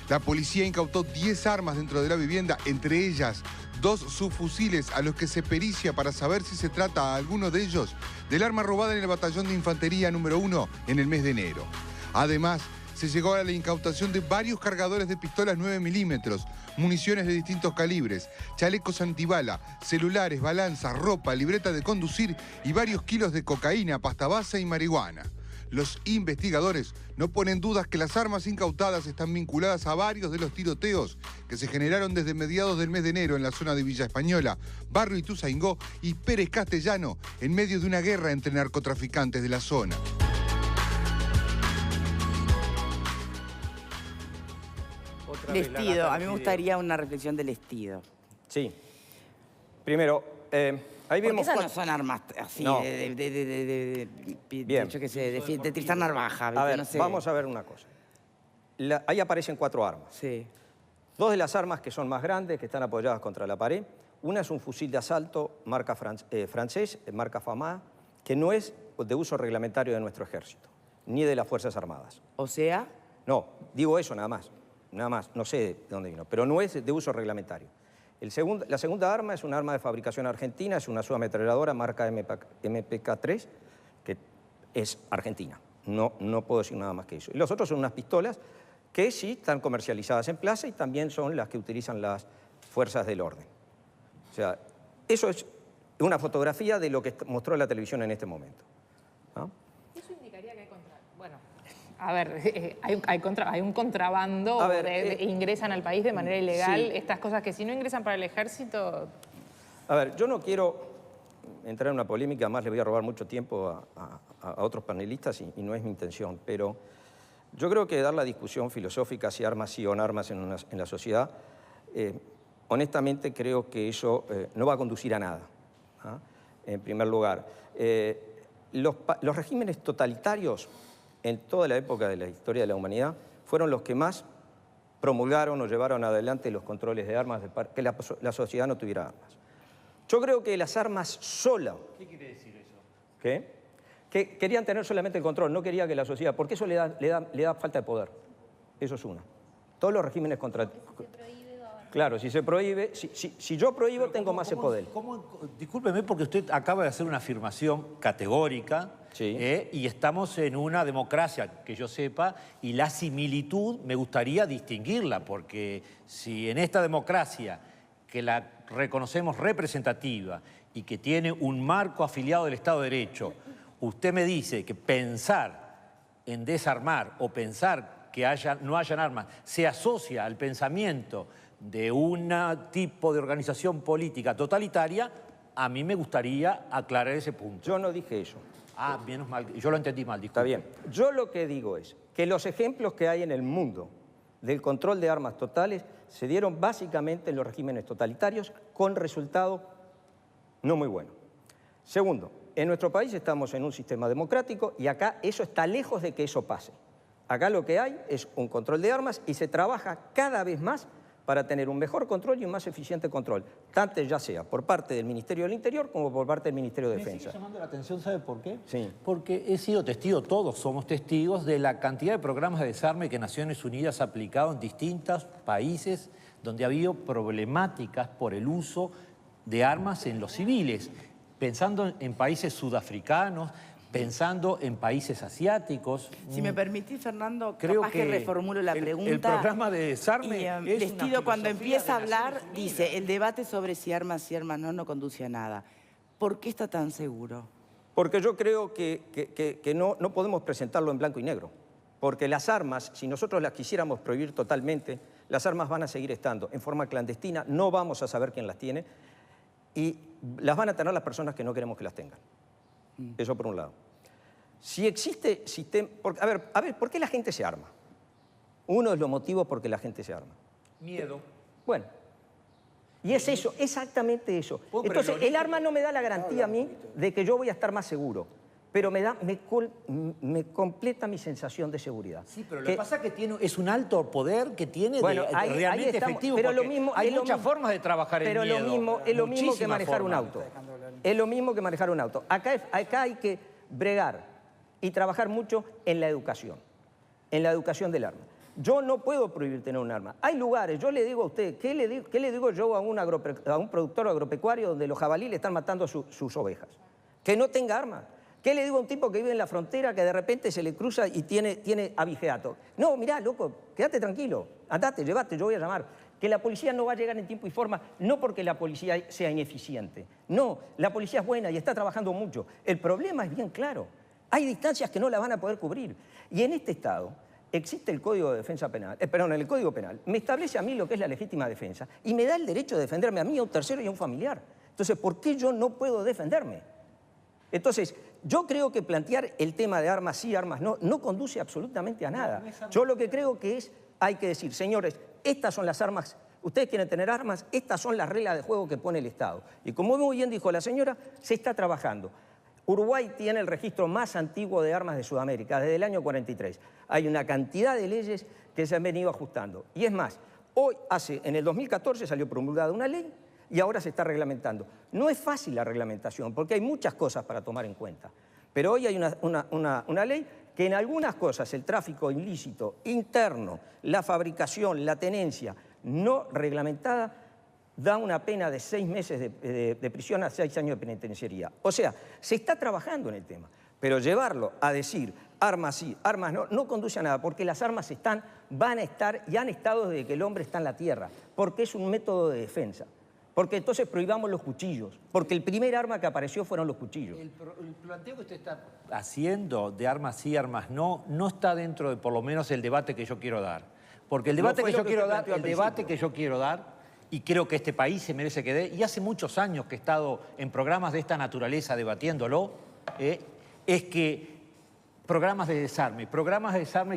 La policía incautó 10 armas dentro de la vivienda, entre ellas 2 subfusiles a los que se pericia para saber si se trata a alguno de ellos del arma robada en el batallón de infantería número 1 en el mes de enero. Además, se llegó a la incautación de varios cargadores de pistolas 9 milímetros, municiones de distintos calibres, chalecos antibala, celulares, balanzas, ropa, libreta de conducir y varios kilos de cocaína, pasta base y marihuana. Los investigadores no ponen dudas que las armas incautadas están vinculadas a varios de los tiroteos que se generaron desde mediados del mes de enero en la zona de Villa Española, Barrio Ituzaingó y Pérez Castellano, en medio de una guerra entre narcotraficantes de la zona. Lestido, a mí me gustaría una reflexión del Lestido. Sí. Primero, ahí vemos... Porque esas no son armas así, no. de hecho que se defiende, de Tristán Narvaja. A ver, no sé. vamos a ver una cosa. Ahí aparecen 4 armas. Sí. 2 de las armas que son más grandes, que están apoyadas contra la pared. Una es un fusil de asalto marca francés, marca FAMA, que no es de uso reglamentario de nuestro ejército, ni de las Fuerzas Armadas. O sea... No, digo eso nada más. Nada más, no sé de dónde vino, pero no es de uso reglamentario. La segunda arma es un arma de fabricación argentina, es una subametralladora marca MPK-3, que es argentina. No puedo decir nada más que eso. Y los otros son unas pistolas que sí están comercializadas en plaza y también son las que utilizan las fuerzas del orden. O sea, eso es una fotografía de lo que mostró la televisión en este momento. ¿No? Eso indicaría que hay bueno, a ver, hay un contrabando, A ver, ingresan al país de manera ilegal, sí. estas cosas que si no ingresan para el ejército... A ver, yo no quiero entrar en una polémica, además le voy a robar mucho tiempo a otros panelistas y no es mi intención, pero yo creo que dar la discusión filosófica si armas sí o no armas en la sociedad, honestamente creo que eso no va a conducir a nada. ¿Ah? En primer lugar, los regímenes totalitarios en toda la época de la historia de la humanidad fueron los que más promulgaron o llevaron adelante los controles de armas, que la sociedad no tuviera armas. Yo creo que las armas solas... ¿Qué quiere decir eso? ¿Qué? Que querían tener solamente el control, no quería que la sociedad... Porque eso le da falta de poder. Eso es una. Todos los regímenes contra... Claro, si se prohíbe... Si yo prohíbo, tengo más poder. Discúlpeme porque usted acaba de hacer una afirmación categórica, sí. Y estamos en una democracia, que yo sepa, y la similitud me gustaría distinguirla, porque si en esta democracia, que la reconocemos representativa y que tiene un marco afiliado del Estado de Derecho, usted me dice que pensar en desarmar o pensar que no hayan armas se asocia al pensamiento de un tipo de organización política totalitaria, a mí me gustaría aclarar ese punto. Yo no dije eso. Ah, menos mal, yo lo entendí mal, disculpe. Está bien. Yo lo que digo es que los ejemplos que hay en el mundo del control de armas totales se dieron básicamente en los regímenes totalitarios con resultado no muy bueno. Segundo, en nuestro país estamos en un sistema democrático y acá eso está lejos de que eso pase. Acá lo que hay es un control de armas y se trabaja cada vez más para tener un mejor control y un más eficiente control, tanto ya sea por parte del Ministerio del Interior como por parte del Ministerio de Defensa. Me sigue llamando la atención, ¿sabe por qué? Sí. Porque he sido testigo, todos somos testigos, de la cantidad de programas de desarme que Naciones Unidas ha aplicado en distintos países donde ha habido problemáticas por el uso de armas en los civiles, pensando en países sudafricanos, pensando en países asiáticos. Si me permitís, Fernando, creo capaz que reformulo la pregunta. El programa de desarme es Lestido, cuando empieza a hablar, Unidas. dice, el debate sobre si armas no conduce a nada. ¿Por qué está tan seguro? Porque yo creo que no podemos presentarlo en blanco y negro. Porque las armas, si nosotros las quisiéramos prohibir totalmente, las armas van a seguir estando en forma clandestina, no vamos a saber quién las tiene y las van a tener las personas que no queremos que las tengan. Eso por un lado. Si existe sistema... A ver, ¿por qué la gente se arma? Uno es los motivos por que la gente se arma. Miedo. Bueno, y es eso, exactamente eso. Entonces, el arma no me da la garantía a mí de que yo voy a estar más seguro, pero me completa mi sensación de seguridad. Sí, pero lo que pasa es que es un alto poder que tiene realmente efectivo, pero lo mismo, hay muchas formas de trabajar el miedo. Pero es lo mismo que manejar un auto. Es lo mismo que manejar un auto. Acá hay que bregar y trabajar mucho en la educación del arma. Yo no puedo prohibir tener un arma. Hay lugares, yo le digo a usted, ¿qué le digo yo a un productor agropecuario donde los jabalíes le están matando a sus ovejas? Que no tenga armas. ¿Qué le digo a un tipo que vive en la frontera que de repente se le cruza y tiene abigeato? No, mirá, loco, quédate tranquilo, andate, llévate, yo voy a llamar. Que la policía no va a llegar en tiempo y forma, no porque la policía sea ineficiente. No, la policía es buena y está trabajando mucho. El problema es bien claro. Hay distancias que no la van a poder cubrir. Y en este Estado existe el Código de Defensa Penal, el Código Penal, me establece a mí lo que es la legítima defensa y me da el derecho de defenderme a mí, a un tercero y a un familiar. Entonces, ¿por qué yo no puedo defenderme? Entonces, yo creo que plantear el tema de armas sí, armas no conduce absolutamente a nada. Yo lo que creo que hay que decir, señores, estas son las armas, ustedes quieren tener armas, estas son las reglas de juego que pone el Estado. Y como muy bien dijo la señora, se está trabajando. Uruguay tiene el registro más antiguo de armas de Sudamérica, desde el año 43. Hay una cantidad de leyes que se han venido ajustando. Y es más, en el 2014 salió promulgada una ley y ahora se está reglamentando. No es fácil la reglamentación porque hay muchas cosas para tomar en cuenta. Pero hoy hay una ley que en algunas cosas, el tráfico ilícito interno, la fabricación, la tenencia no reglamentada, da una pena de 6 meses de prisión a 6 años de penitenciaría. O sea, se está trabajando en el tema, pero llevarlo a decir armas sí, armas no conduce a nada, porque las armas van a estar y han estado desde que el hombre está en la tierra, porque es un método de defensa. Porque entonces prohibamos los cuchillos, porque el primer arma que apareció fueron los cuchillos. El planteo que usted está haciendo de armas sí, armas no está dentro de por lo menos el debate que yo quiero dar. Porque el debate que yo quiero dar, y creo que este país se merece que dé, y hace muchos años que he estado en programas de esta naturaleza debatiéndolo, es que programas de desarme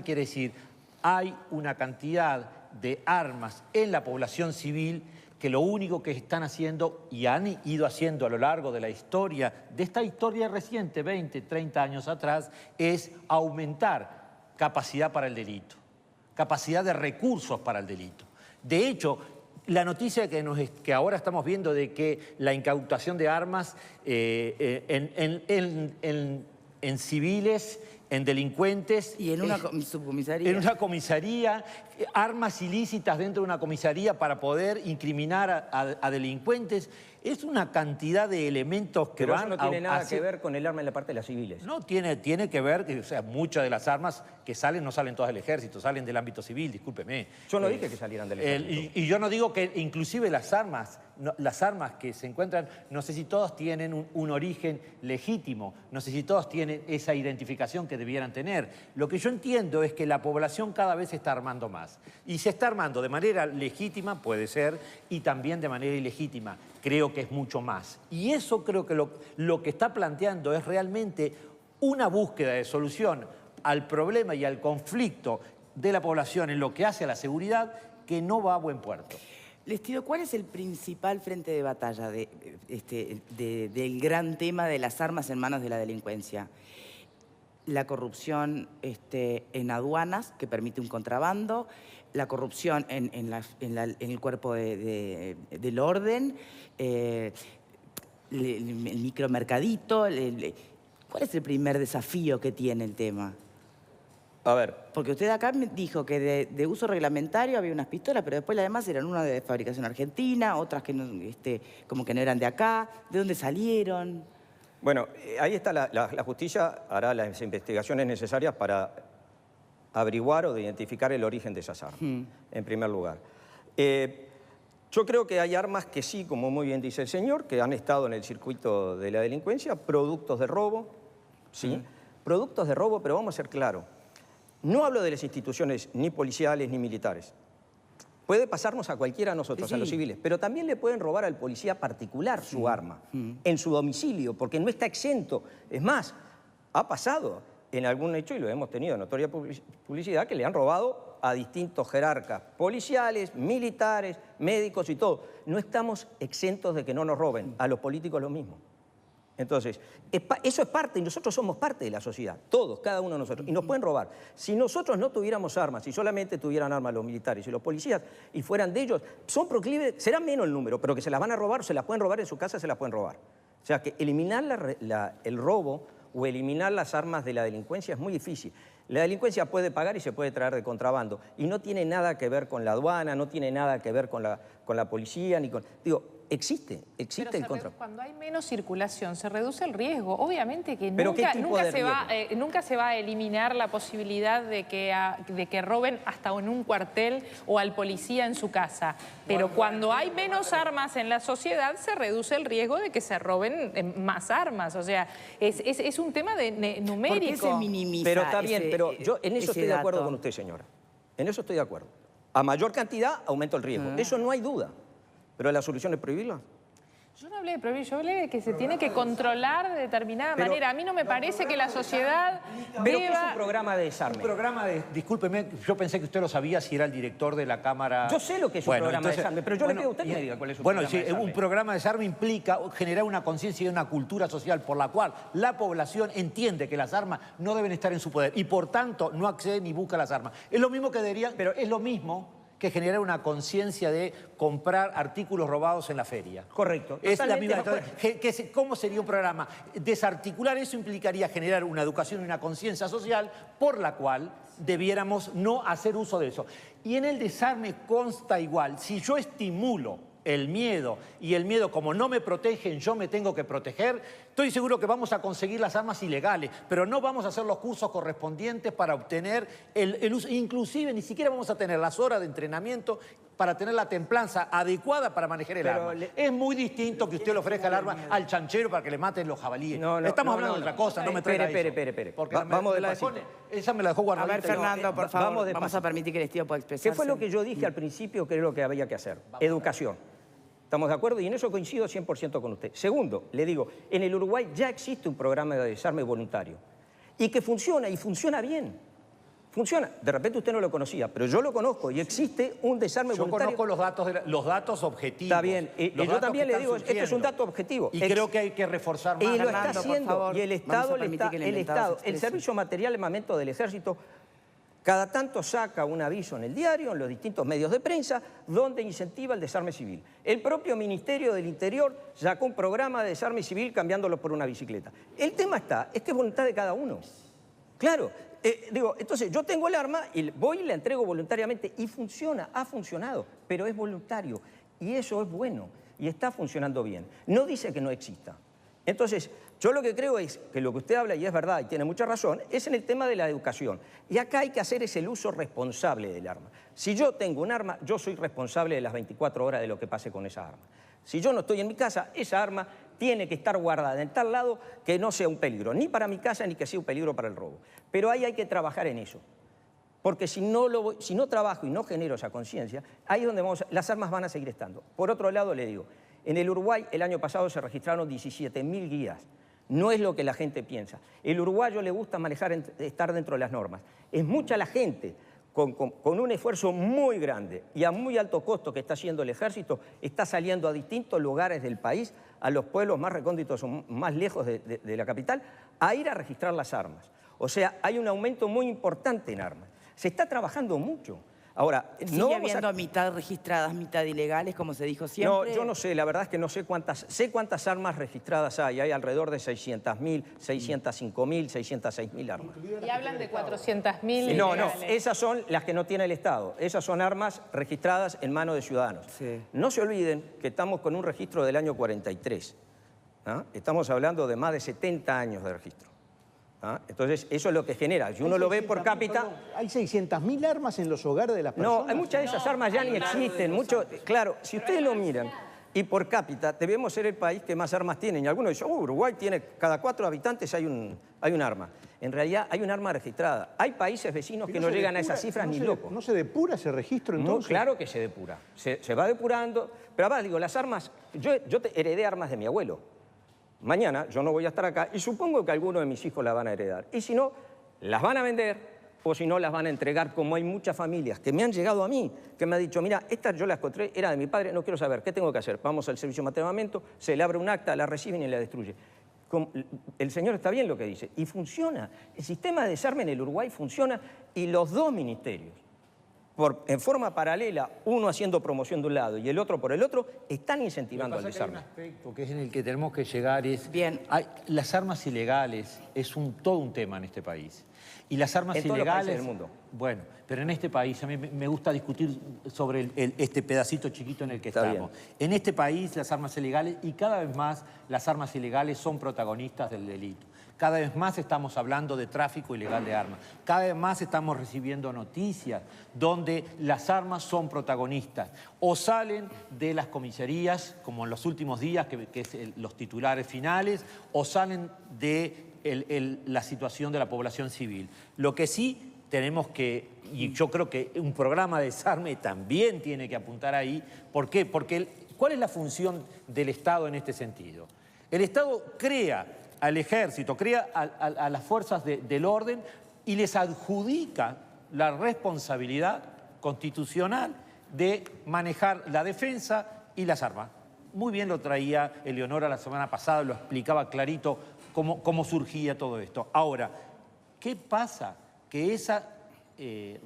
quiere decir, hay una cantidad de armas en la población civil que lo único que están haciendo y han ido haciendo a lo largo de la historia, de esta historia reciente, 20, 30 años atrás, es aumentar capacidad para el delito, capacidad de recursos para el delito. De hecho, la noticia que ahora estamos viendo de que la incautación de armas en civiles, en delincuentes... Y en una subcomisaría. En una comisaría, armas ilícitas dentro de una comisaría para poder incriminar a delincuentes. Es una cantidad de elementos que Pero van eso no tiene nada que ver con el arma en la parte de las civiles. No, tiene que ver, o sea, muchas de las armas que salen no salen todas del ejército, salen del ámbito civil, discúlpeme. Yo no dije que salieran del ejército. Y yo no digo que inclusive las armas que se encuentran, no sé si todas tienen un origen legítimo, no sé si todas tienen esa identificación que debieran tener. Lo que yo entiendo es que la población cada vez se está armando más. Y se está armando de manera legítima, puede ser, y también de manera ilegítima. Creo que es mucho más. Y eso creo que lo que está planteando es realmente una búsqueda de solución al problema y al conflicto de la población en lo que hace a la seguridad que no va a buen puerto. Lestido, ¿cuál es el principal frente de batalla del gran tema de las armas en manos de la delincuencia? La corrupción en aduanas, que permite un contrabando, la corrupción en el cuerpo del orden, el micromercadito. ¿Cuál es el primer desafío que tiene el tema? A ver. Porque usted acá me dijo que de uso reglamentario había unas pistolas, pero después las demás eran una de fabricación argentina, otras que no, como que no eran de acá. ¿De dónde salieron? Bueno, ahí está la justicia, hará las investigaciones necesarias para averiguar o de identificar el origen de esas armas, en primer lugar. Yo creo que hay armas que sí, como muy bien dice el señor, que han estado en el circuito de la delincuencia, productos de robo, ¿sí? Productos de robo, pero vamos a ser claros. No hablo de las instituciones ni policiales ni militares. Puede pasarnos a cualquiera de nosotros, a los civiles, pero también le pueden robar al policía particular su arma en su domicilio, porque no está exento. Es más, ha pasado en algún hecho, y lo hemos tenido en notoria publicidad, que le han robado a distintos jerarcas policiales, militares, médicos y todo. No estamos exentos de que no nos roben. A los políticos lo mismo. Entonces, eso es parte, y nosotros somos parte de la sociedad, todos, cada uno de nosotros, y nos pueden robar. Si nosotros no tuviéramos armas, si solamente tuvieran armas los militares y los policías, y fueran de ellos, son proclives, será menos el número, pero que se las van a robar, se las pueden robar en su casa, se las pueden robar. O sea, que eliminar el robo o eliminar las armas de la delincuencia es muy difícil. La delincuencia puede pagar y se puede traer de contrabando, y no tiene nada que ver con la aduana, no tiene nada que ver con la policía, ni con... Digo, existe el contrabando. Cuando hay menos circulación se reduce el riesgo. Obviamente que ¿Pero nunca se va a eliminar la posibilidad de que roben hasta en un cuartel o al policía en su casa. Pero cuando hay menos armas en la sociedad se reduce el riesgo de que se roben más armas. O sea, es un tema numérico. ¿Por qué se minimiza? Pero está bien, pero yo en eso estoy de acuerdo con usted, señora. En eso estoy de acuerdo. A mayor cantidad aumenta el riesgo. Eso no hay duda. Pero la solución es prohibirla. Yo no hablé de prohibir, yo hablé de que se tiene que controlar de determinada manera. A mí no me parece que la sociedad ¿Pero qué es un programa de desarme? Un programa de... Discúlpeme, yo pensé que usted lo sabía si era el director de la Cámara... Yo sé lo que es un programa de desarme, pero yo le pido a usted que me diga cuál es un programa de desarme. Un programa de desarme implica generar una conciencia y una cultura social por la cual la población entiende que las armas no deben estar en su poder y por tanto no accede ni busca las armas. Es lo mismo que debería... Pero es lo mismo que generar una conciencia de comprar artículos robados en la feria. Correcto. Es la misma. ¿Cómo sería un programa? Desarticular eso implicaría generar una educación y una conciencia social por la cual debiéramos no hacer uso de eso. Y en el desarme consta igual. Si yo estimulo el miedo, y el miedo, como no me protegen, yo me tengo que proteger, estoy seguro que vamos a conseguir las armas ilegales, pero no vamos a hacer los cursos correspondientes para obtener el uso, inclusive ni siquiera vamos a tener las horas de entrenamiento para tener la templanza adecuada para manejar el arma. Es muy distinto que usted le ofrezca el arma al chanchero para que le maten los jabalíes. Estamos hablando de otra cosa, no me traiga eso. Espere. Vamos de la esa me la dejó guardadita. A ver, Fernando, por favor, vamos a permitir que el Estado pueda expresarse. ¿Qué fue lo que yo dije al principio que es lo que había que hacer? Educación. ¿Estamos de acuerdo? Y en eso coincido 100% con usted. Segundo, le digo, en el Uruguay ya existe un programa de desarme voluntario y que funciona, y funciona bien. Funciona. De repente usted no lo conocía, pero yo lo conozco y existe un desarme voluntario. Yo conozco los datos objetivos. Está bien. Yo también le digo, esto es un dato objetivo. Y creo que hay que reforzar más. Y lo está haciendo. Y el Estado, el Servicio Material de Armamento del Ejército, cada tanto saca un aviso en el diario, en los distintos medios de prensa, donde incentiva el desarme civil. El propio Ministerio del Interior sacó un programa de desarme civil cambiándolo por una bicicleta. El tema es que es voluntad de cada uno. Claro, entonces yo tengo el arma y voy y la entrego voluntariamente y funciona, ha funcionado, pero es voluntario y eso es bueno y está funcionando bien. No dice que no exista. Entonces, yo lo que creo es que lo que usted habla, y es verdad, y tiene mucha razón, es en el tema de la educación. Y acá hay que hacer el uso responsable del arma. Si yo tengo un arma, yo soy responsable de las 24 horas de lo que pase con esa arma. Si yo no estoy en mi casa, esa arma tiene que estar guardada en tal lado que no sea un peligro, ni para mi casa, ni que sea un peligro para el robo. Pero ahí hay que trabajar en eso. Porque si no trabajo y no genero esa conciencia, ahí es donde las armas van a seguir estando. Por otro lado, le digo, en el Uruguay el año pasado se registraron 17.000 guías. No es lo que la gente piensa. El uruguayo le gusta estar dentro de las normas. Es mucha la gente con un esfuerzo muy grande y a muy alto costo que está haciendo el ejército, está saliendo a distintos lugares del país, a los pueblos más recónditos o más lejos de la capital, a ir a registrar las armas. O sea, hay un aumento muy importante en armas. Se está trabajando mucho. Ahora, ¿sigue habiendo mitad registradas, mitad ilegales, como se dijo siempre? No, yo no sé, la verdad es que no sé cuántas armas registradas hay. Hay alrededor de 600.000, 605.000, 606.000 armas. Y hablan de 400.000 No, esas son las que no tiene el Estado. Esas son armas registradas en manos de ciudadanos. Sí. No se olviden que estamos con un registro del año 43. ¿Ah? Estamos hablando de más de 70 años de registro. ¿Ah? Entonces, eso es lo que genera. Si uno lo ve por cápita... ¿Hay 600.000 armas en los hogares de las personas? No, muchas de esas armas ya ni existen. Claro, si ustedes lo miran, y por cápita, debemos ser el país que más armas tiene. Y algunos dicen, Uruguay tiene, cada 4 habitantes hay un arma. En realidad, hay un arma registrada. Hay países vecinos que no llegan a esas cifras ni locos. ¿No se depura ese registro entonces? No, claro que se depura. Se va depurando. Pero además, digo, las armas... Yo heredé armas de mi abuelo. Mañana yo no voy a estar acá y supongo que algunos de mis hijos la van a heredar. Y si no, las van a vender o si no las van a entregar, como hay muchas familias que me han llegado a mí, que me han dicho, mira, esta yo la encontré, era de mi padre, no quiero saber, ¿qué tengo que hacer? Vamos al servicio de mantenimiento, se le abre un acta, la reciben y la destruye. El señor está bien lo que dice, y funciona. El sistema de desarme en el Uruguay funciona, y los dos ministerios, en forma paralela, uno haciendo promoción de un lado y el otro por el otro, están incentivando el desarme. Hay un aspecto que es en el que tenemos que llegar, las armas ilegales es todo un tema en este país. Y las armas en ilegales... todos los países del mundo. Bueno, pero en este país a mí me gusta discutir sobre este pedacito chiquito en el que estamos. En este país las armas ilegales, y cada vez más las armas ilegales son protagonistas del delito. Cada vez más estamos hablando de tráfico ilegal de armas. Cada vez más estamos recibiendo noticias donde las armas son protagonistas. O salen de las comisarías, como en los últimos días, que es los titulares finales, o salen de la situación de la población civil. Lo que sí tenemos que, y yo creo que un programa de desarme también tiene que apuntar ahí. ¿Por qué? Porque ¿cuál es la función del Estado en este sentido? El Estado crea al ejército, crea a las fuerzas del orden y les adjudica la responsabilidad constitucional de manejar la defensa y las armas. Muy bien lo traía Eleonora la semana pasada, lo explicaba clarito cómo surgía todo esto. Ahora, ¿qué pasa? Que esa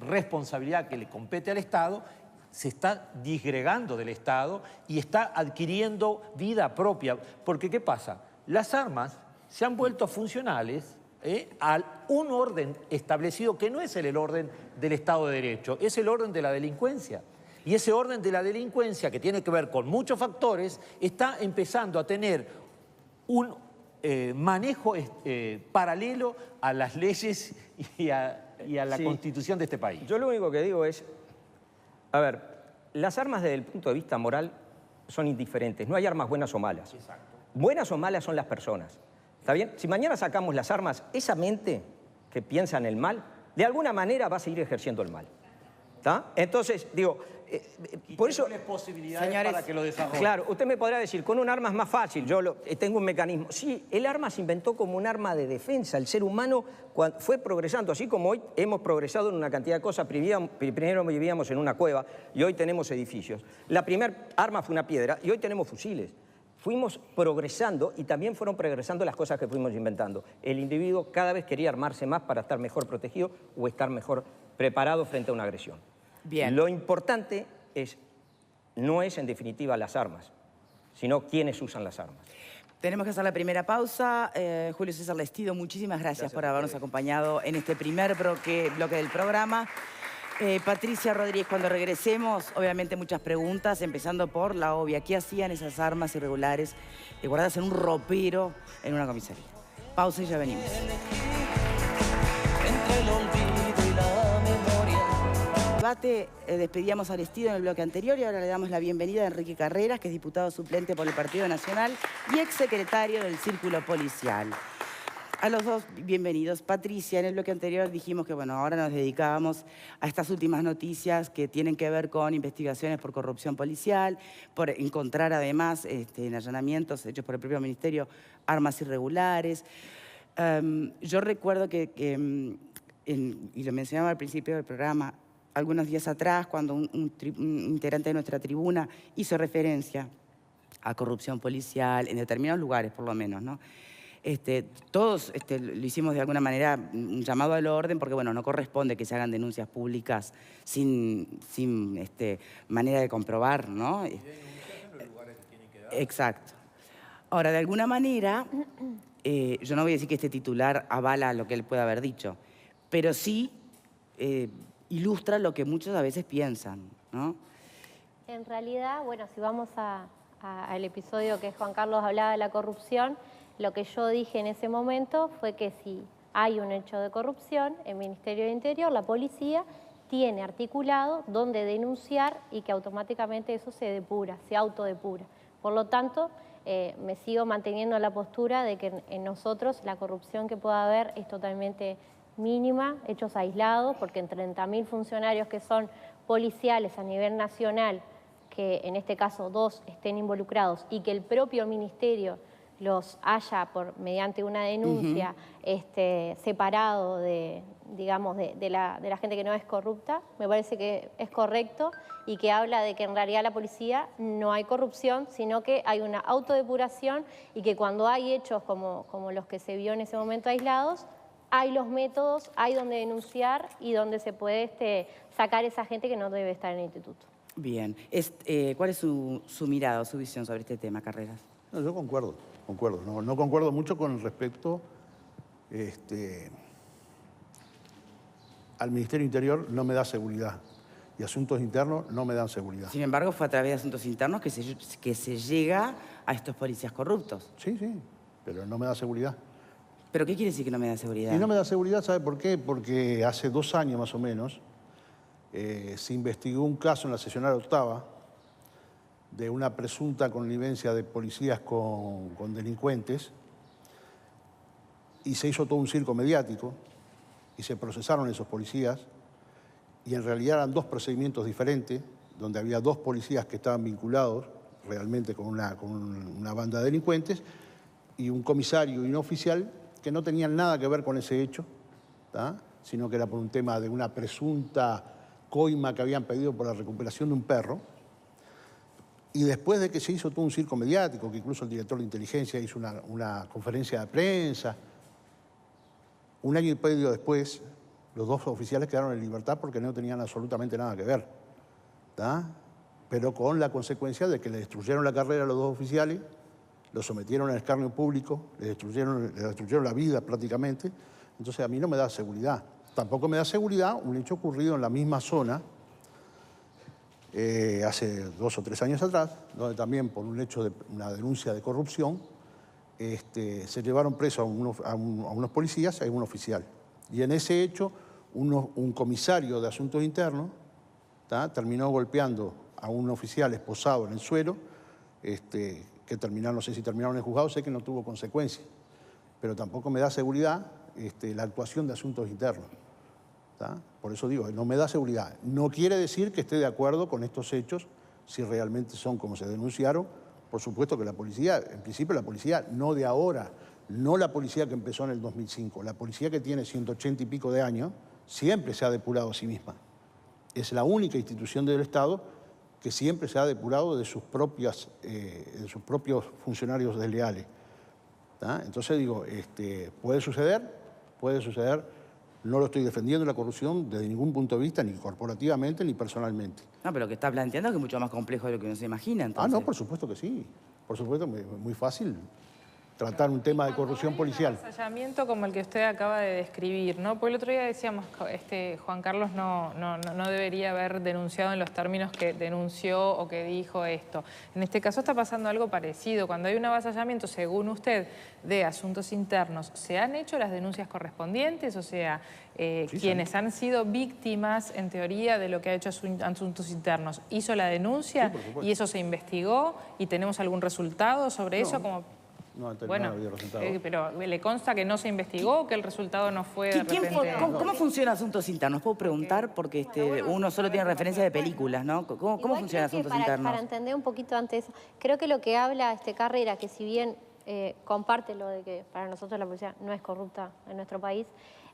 responsabilidad que le compete al Estado se está disgregando del Estado y está adquiriendo vida propia. Porque, ¿qué pasa? Las armas se han vuelto funcionales a un orden establecido que no es el orden del Estado de Derecho, es el orden de la delincuencia. Y ese orden de la delincuencia, que tiene que ver con muchos factores, está empezando a tener un manejo paralelo a las leyes y a la Constitución de este país. Yo lo único que digo es, a ver, las armas desde el punto de vista moral son indiferentes, no hay armas buenas o malas. Exacto. Buenas o malas son las personas. ¿Está bien? Si mañana sacamos las armas, esa mente que piensa en el mal, de alguna manera va a seguir ejerciendo el mal. ¿Está? Entonces, digo, por eso... posibilidades, señores, para que lo desarrollen. Claro, usted me podrá decir, con un arma es más fácil, tengo un mecanismo. Sí, el arma se inventó como un arma de defensa. El ser humano fue progresando, así como hoy hemos progresado en una cantidad de cosas. Primero vivíamos en una cueva y hoy tenemos edificios. La primera arma fue una piedra y hoy tenemos fusiles. Fuimos progresando y también fueron progresando las cosas que fuimos inventando. El individuo cada vez quería armarse más para estar mejor protegido o estar mejor preparado frente a una agresión. Bien. Lo importante no es en definitiva las armas, sino quiénes usan las armas. Tenemos que hacer la primera pausa. Julio César Lestido, muchísimas gracias por habernos acompañado en este primer bloque del programa. Patricia Rodríguez, cuando regresemos, obviamente muchas preguntas, empezando por la obvia. ¿Qué hacían esas armas irregulares guardadas en un ropero en una comisaría? Pausa y ya venimos. Entre el olvido y la memoria. Debate, despedíamos a Lestido en el bloque anterior y ahora le damos la bienvenida a Enrique Carreras, que es diputado suplente por el Partido Nacional y exsecretario del Círculo Policial. A los dos, bienvenidos. Patricia, en el bloque anterior dijimos que, bueno, ahora nos dedicábamos a estas últimas noticias que tienen que ver con investigaciones por corrupción policial, por encontrar además en allanamientos hechos por el propio Ministerio armas irregulares. Yo recuerdo y lo mencionaba al principio del programa, algunos días atrás, cuando un integrante de nuestra tribuna hizo referencia a corrupción policial en determinados lugares, por lo menos, ¿no? Todos lo hicimos de alguna manera un llamado al orden porque, bueno, no corresponde que se hagan denuncias públicas sin manera de comprobar, ¿no? Exacto. Ahora, de alguna manera, yo no voy a decir que este titular avala lo que él pueda haber dicho, pero sí ilustra lo que muchos a veces piensan, ¿no? En realidad, bueno, si vamos al episodio que Juan Carlos hablaba de la corrupción, lo que yo dije en ese momento fue que si hay un hecho de corrupción, el Ministerio de Interior, la policía, tiene articulado dónde denunciar y que automáticamente eso se depura, se autodepura. Por lo tanto, me sigo manteniendo la postura de que en nosotros la corrupción que pueda haber es totalmente mínima, hechos aislados, porque en 30.000 funcionarios que son policiales a nivel nacional, que en este caso 2 estén involucrados y que el propio Ministerio los haya mediante una denuncia separado de, digamos, de la gente que no es corrupta, me parece que es correcto y que habla de que en realidad la policía no hay corrupción, sino que hay una autodepuración y que cuando hay hechos como los que se vio en ese momento aislados, hay los métodos, hay donde denunciar y donde se puede sacar esa gente que no debe estar en el instituto. Bien. ¿Cuál es su mirada o su visión sobre este tema, Carreras? No, yo concuerdo. No concuerdo mucho con respecto al Ministerio Interior, no me da seguridad. Y Asuntos Internos no me dan seguridad. Sin embargo, fue a través de Asuntos Internos que se llega a estos policías corruptos. Sí, pero no me da seguridad. ¿Pero qué quiere decir que no me da seguridad? Y no me da seguridad, ¿sabe por qué? Porque hace 2 años más o menos se investigó un caso en la seccional octava de una presunta connivencia de policías con delincuentes y se hizo todo un circo mediático y se procesaron esos policías y en realidad eran 2 procedimientos diferentes donde había 2 policías que estaban vinculados realmente con una banda de delincuentes y un comisario y un oficial que no tenían nada que ver con ese hecho, ¿tá? Sino que era por un tema de una presunta coima que habían pedido por la recuperación de un perro. Y después de que se hizo todo un circo mediático, que incluso el director de inteligencia hizo una conferencia de prensa, 1 año y medio después, los 2 oficiales quedaron en libertad porque no tenían absolutamente nada que ver, ¿tá? Pero con la consecuencia de que le destruyeron la carrera a los 2 oficiales, los sometieron al escarnio público, le destruyeron la vida prácticamente. Entonces a mí no me da seguridad. Tampoco me da seguridad un hecho ocurrido en la misma zona hace 2 o 3 años atrás, donde también por un hecho de una denuncia de corrupción se llevaron presos a unos policías y a un oficial. Y en ese hecho un comisario de Asuntos Internos terminó golpeando a un oficial esposado en el suelo, que terminaron, no sé si terminaron en el juzgado, sé que no tuvo consecuencias, pero tampoco me da seguridad la actuación de Asuntos Internos. ¿Tá? Por eso digo, no me da seguridad. No quiere decir que esté de acuerdo con estos hechos, si realmente son como se denunciaron. Por supuesto que la policía, en principio la policía no de ahora, no la policía que empezó en el 2005, la policía que tiene 180 y pico de años, siempre se ha depurado a sí misma. Es la única institución del Estado que siempre se ha depurado de sus propios funcionarios desleales. ¿Tá? Entonces digo, puede suceder. No lo estoy defendiendo la corrupción desde ningún punto de vista, ni corporativamente ni personalmente. No, pero lo que está planteando es que es mucho más complejo de lo que uno se imagina, entonces. No, por supuesto que sí. Por supuesto, es muy fácil tratar un tema de corrupción policial. Un avasallamiento como el que usted acaba de describir, ¿no? Porque el otro día decíamos, Juan Carlos no debería haber denunciado en los términos que denunció o que dijo esto. En este caso está pasando algo parecido. Cuando hay un avasallamiento, según usted, de Asuntos Internos, ¿se han hecho las denuncias correspondientes? O sea, quienes han sido víctimas, en teoría, de lo que ha hecho Asuntos Internos, ¿hizo la denuncia y eso se investigó y tenemos algún resultado sobre eso? No, bueno, no había resultado. Pero ¿le consta que no se investigó, que el resultado no fue de repente? ¿Cómo funciona Asuntos Internos? ¿Puedo preguntar? Porque uno solo tiene referencia de películas, ¿no? ¿Cómo funciona Asuntos Internos? Para entender un poquito antes, creo que lo que habla Carrera, que si bien comparte lo de que para nosotros la policía no es corrupta en nuestro país,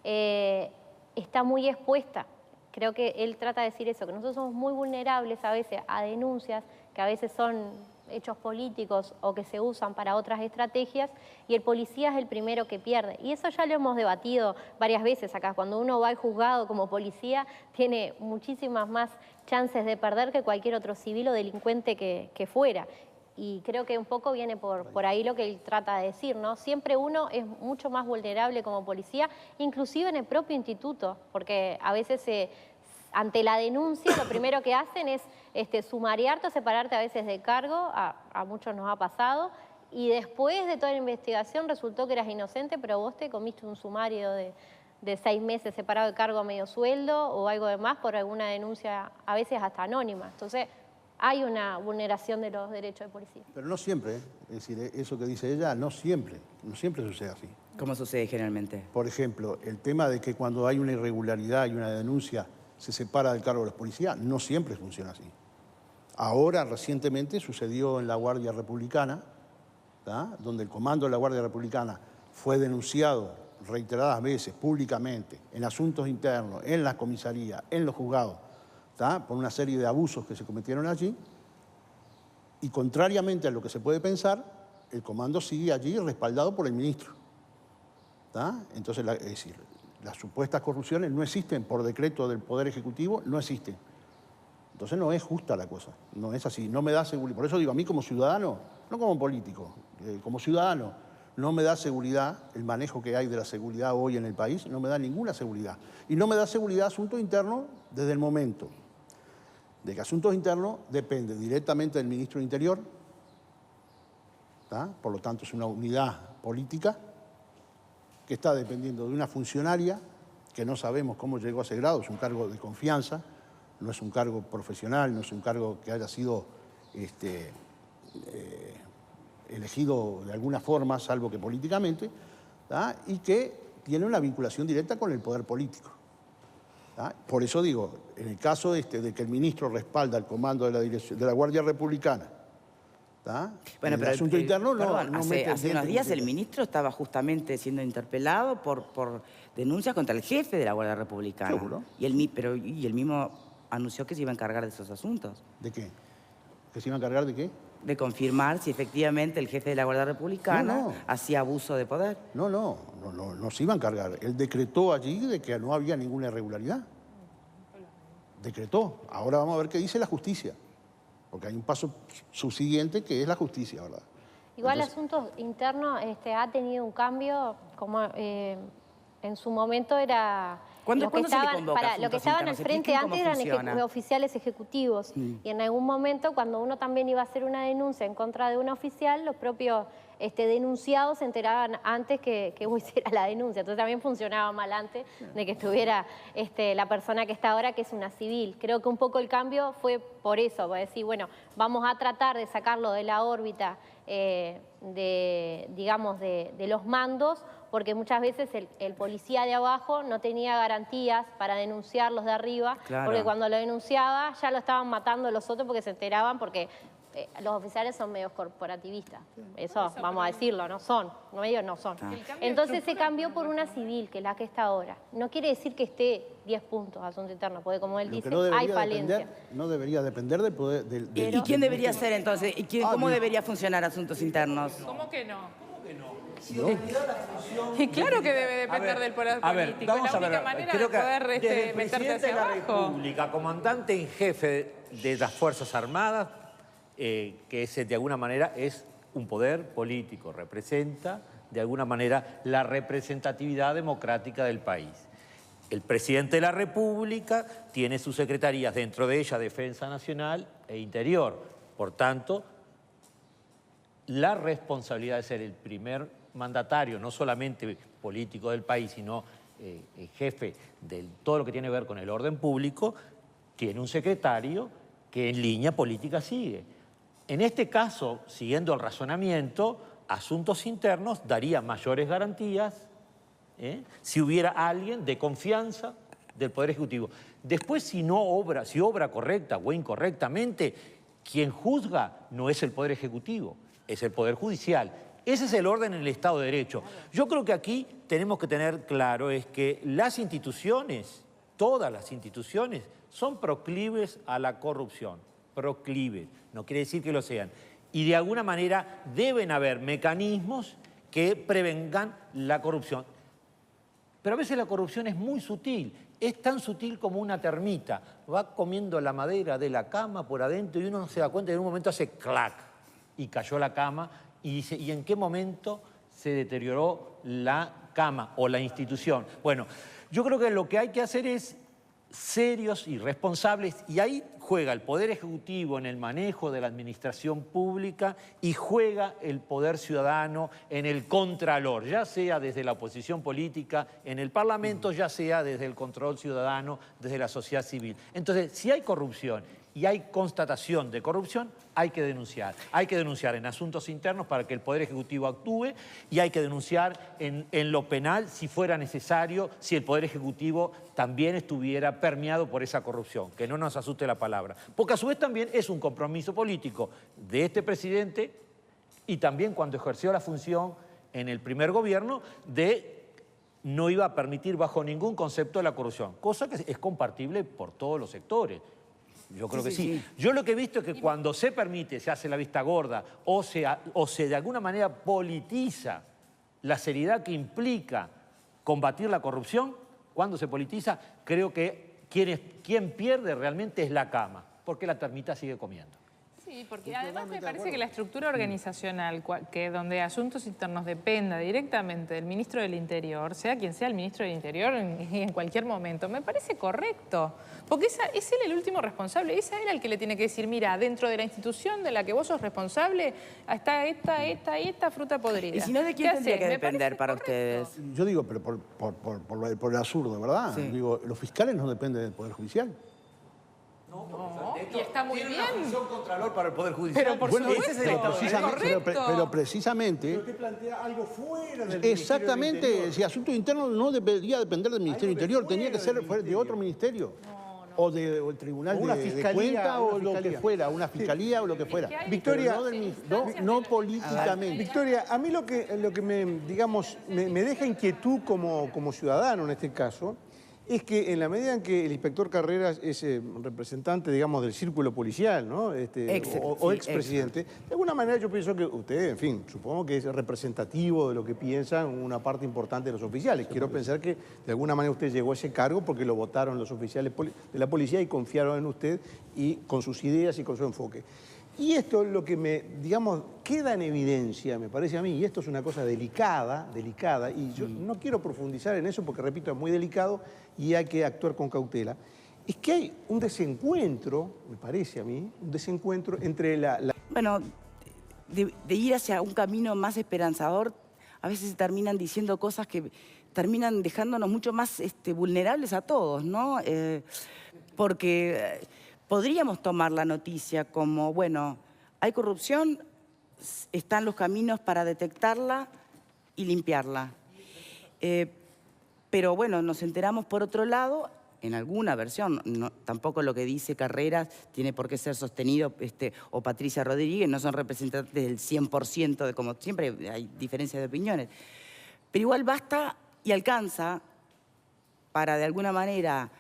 está muy expuesta. Creo que él trata de decir eso, que nosotros somos muy vulnerables a veces a denuncias, que a veces son hechos políticos o que se usan para otras estrategias, y el policía es el primero que pierde. Y eso ya lo hemos debatido varias veces acá. Cuando uno va al juzgado como policía, tiene muchísimas más chances de perder que cualquier otro civil o delincuente que fuera. Y creo que un poco viene por ahí lo que él trata de decir, ¿no? Siempre uno es mucho más vulnerable como policía, inclusive en el propio instituto, porque a veces ante la denuncia lo primero que hacen es sumariarte o separarte a veces de cargo, a muchos nos ha pasado, y después de toda la investigación resultó que eras inocente, pero vos te comiste un sumario de 6 meses separado de cargo a medio sueldo o algo de más por alguna denuncia, a veces hasta anónima. Entonces hay una vulneración de los derechos de policía. Pero no siempre, es decir, eso que dice ella, no siempre sucede así. ¿Cómo sucede generalmente? Por ejemplo, el tema de que cuando hay una irregularidad y una denuncia se separa del cargo de los policías, no siempre funciona así. Ahora, recientemente, sucedió en la Guardia Republicana, donde el comando de la Guardia Republicana fue denunciado reiteradas veces públicamente en asuntos internos, en las comisarías, en los juzgados, por una serie de abusos que se cometieron allí, y contrariamente a lo que se puede pensar, el comando sigue allí respaldado por el ministro. Entonces, es decir, las supuestas corrupciones no existen por decreto del Poder Ejecutivo, no existen. Entonces no es justa la cosa, no es así, no me da seguridad. Por eso digo, a mí como ciudadano, no como político, como ciudadano, no me da seguridad el manejo que hay de la seguridad hoy en el país, no me da ninguna seguridad. Y no me da seguridad Asuntos Internos desde el momento de que Asuntos Internos depende directamente del Ministro de Interior, por lo tanto es una unidad política que está dependiendo de una funcionaria que no sabemos cómo llegó a ese grado, es un cargo de confianza, no es un cargo profesional, no es un cargo que haya sido elegido de alguna forma, salvo que políticamente, y que tiene una vinculación directa con el poder político. Por eso digo, en el caso de que el ministro respalda el comando de la Guardia Republicana, bueno, en el asunto interno hace unos días el ministro estaba justamente siendo interpelado por denuncias contra el jefe de la Guardia Republicana. ¿Seguro? Y él mismo anunció que se iba a encargar de esos asuntos. ¿De qué? ¿Que se iba a encargar de qué? De confirmar si efectivamente el jefe de la Guardia Republicana hacía abuso de poder. No se iba a encargar. Él decretó allí de que no había ninguna irregularidad. Decretó. Ahora vamos a ver qué dice la justicia. Porque hay un paso subsiguiente que es la justicia, ¿verdad? Igual Asuntos Internos ha tenido un cambio, como en su momento era... ¿Cuándo se le convoca lo que estaban al frente antes eran oficiales ejecutivos. Y en algún momento, cuando uno también iba a hacer una denuncia en contra de un oficial, los propios denunciados se enteraban antes que hiciera la denuncia. Entonces también funcionaba mal antes de que estuviera la persona que está ahora, que es una civil. Creo que un poco el cambio fue por eso, para decir, bueno, vamos a tratar de sacarlo de la órbita de los mandos, porque muchas veces el policía de abajo no tenía garantías para denunciar los de arriba, porque cuando lo denunciaba ya lo estaban matando los otros porque se enteraban, porque los oficiales son medios corporativistas. Eso vamos a decirlo, no son. Ellos no son. Entonces se cambió por una civil, que es la que está ahora. No quiere decir que esté 10 puntos Asunto Interno, porque como él dice, hay falencia. No debería depender del poder... ¿Y quién debería ser entonces? ¿Cómo debería funcionar Asuntos Internos? ¿Cómo que no? Y claro que debe depender del poder político. Vamos es la única manera de poder desde el meterte presidente hacia de la abajo. República, comandante en jefe de las Fuerzas Armadas, que ese de alguna manera es un poder político, representa de alguna manera la representatividad democrática del país. El presidente de la República tiene sus secretarías, dentro de ella Defensa Nacional e Interior. Por tanto, la responsabilidad de ser el primer mandatario, no solamente político del país, sino jefe de todo lo que tiene que ver con el orden público, tiene un secretario que en línea política sigue. En este caso, siguiendo el razonamiento, Asuntos Internos daría mayores garantías si hubiera alguien de confianza del Poder Ejecutivo. Después, si obra correcta o incorrectamente, quien juzga no es el Poder Ejecutivo, es el Poder Judicial. Ese es el orden en el Estado de Derecho. Yo creo que aquí tenemos que tener claro es que las instituciones, todas las instituciones, son proclives a la corrupción. Proclives, no quiere decir que lo sean. Y de alguna manera deben haber mecanismos que prevengan la corrupción. Pero a veces la corrupción es muy sutil, es tan sutil como una termita. Va comiendo la madera de la cama por adentro y uno no se da cuenta y en un momento hace clac y cayó la cama y dice, ¿y en qué momento se deterioró la cama o la institución? Bueno, yo creo que lo que hay que hacer es serios y responsables, y ahí juega el Poder Ejecutivo en el manejo de la administración pública y juega el Poder Ciudadano en el contralor, ya sea desde la oposición política en el Parlamento, ya sea desde el control ciudadano, desde la sociedad civil. Entonces, si hay corrupción y hay constatación de corrupción, hay que denunciar. Hay que denunciar en Asuntos Internos para que el Poder Ejecutivo actúe y hay que denunciar en lo penal si fuera necesario, si el Poder Ejecutivo también estuviera permeado por esa corrupción, que no nos asuste la palabra. Porque a su vez también es un compromiso político de este presidente y también cuando ejerció la función en el primer gobierno de no iba a permitir bajo ningún concepto la corrupción, cosa que es compartible por todos los sectores. Yo creo que sí. Yo lo que he visto es que cuando se permite, se hace la vista gorda o se de alguna manera politiza la seriedad que implica combatir la corrupción, cuando se politiza, creo que quien pierde realmente es la cama, porque la termita sigue comiendo. Sí, porque además me parece que la estructura organizacional, que donde asuntos internos dependa directamente del ministro del Interior, sea quien sea el ministro del Interior en cualquier momento, me parece correcto. Porque es él el último responsable, es a él el que le tiene que decir, mira, dentro de la institución de la que vos sos responsable, está esta fruta podrida. ¿Y si no, de quién tendría que depender para ustedes? Yo digo, pero por el absurdo, ¿verdad? Sí. Digo, los fiscales no dependen del Poder Judicial. No, y está muy bien. Tiene una función contralor para el Poder Judicial. Pero por supuesto, pero precisamente... Usted plantea algo fuera del Exactamente, Ministerio del si asunto interno no debería depender del Ministerio del Interior, tenía que ser de otro ministerio. O del Tribunal de Cuentas o lo que fuera, una fiscalía o lo que fuera. Victoria, no políticamente. Victoria, a mí lo que me deja inquietud como ciudadano en este caso es que en la medida en que el inspector Carreras es representante, digamos, del círculo policial, ¿no? O expresidente, de alguna manera yo pienso que usted, en fin, supongo que es representativo de lo que piensan una parte importante de los oficiales. Quiero pensar que de alguna manera usted llegó a ese cargo porque lo votaron los oficiales de la policía y confiaron en usted y con sus ideas y con su enfoque. Y esto es lo que queda en evidencia, me parece a mí, y esto es una cosa delicada, y yo no quiero profundizar en eso porque, repito, es muy delicado y hay que actuar con cautela, es que hay un desencuentro, me parece a mí, un desencuentro entre Bueno, de ir hacia un camino más esperanzador, a veces se terminan diciendo cosas que terminan dejándonos mucho más vulnerables a todos, ¿no? Porque... podríamos tomar la noticia como, bueno, hay corrupción, están los caminos para detectarla y limpiarla. Pero bueno, nos enteramos por otro lado, en alguna versión, tampoco lo que dice Carreras tiene por qué ser sostenido, o Patricia Rodríguez, no son representantes del 100%, de como siempre hay diferencias de opiniones. Pero igual basta y alcanza para de alguna manera...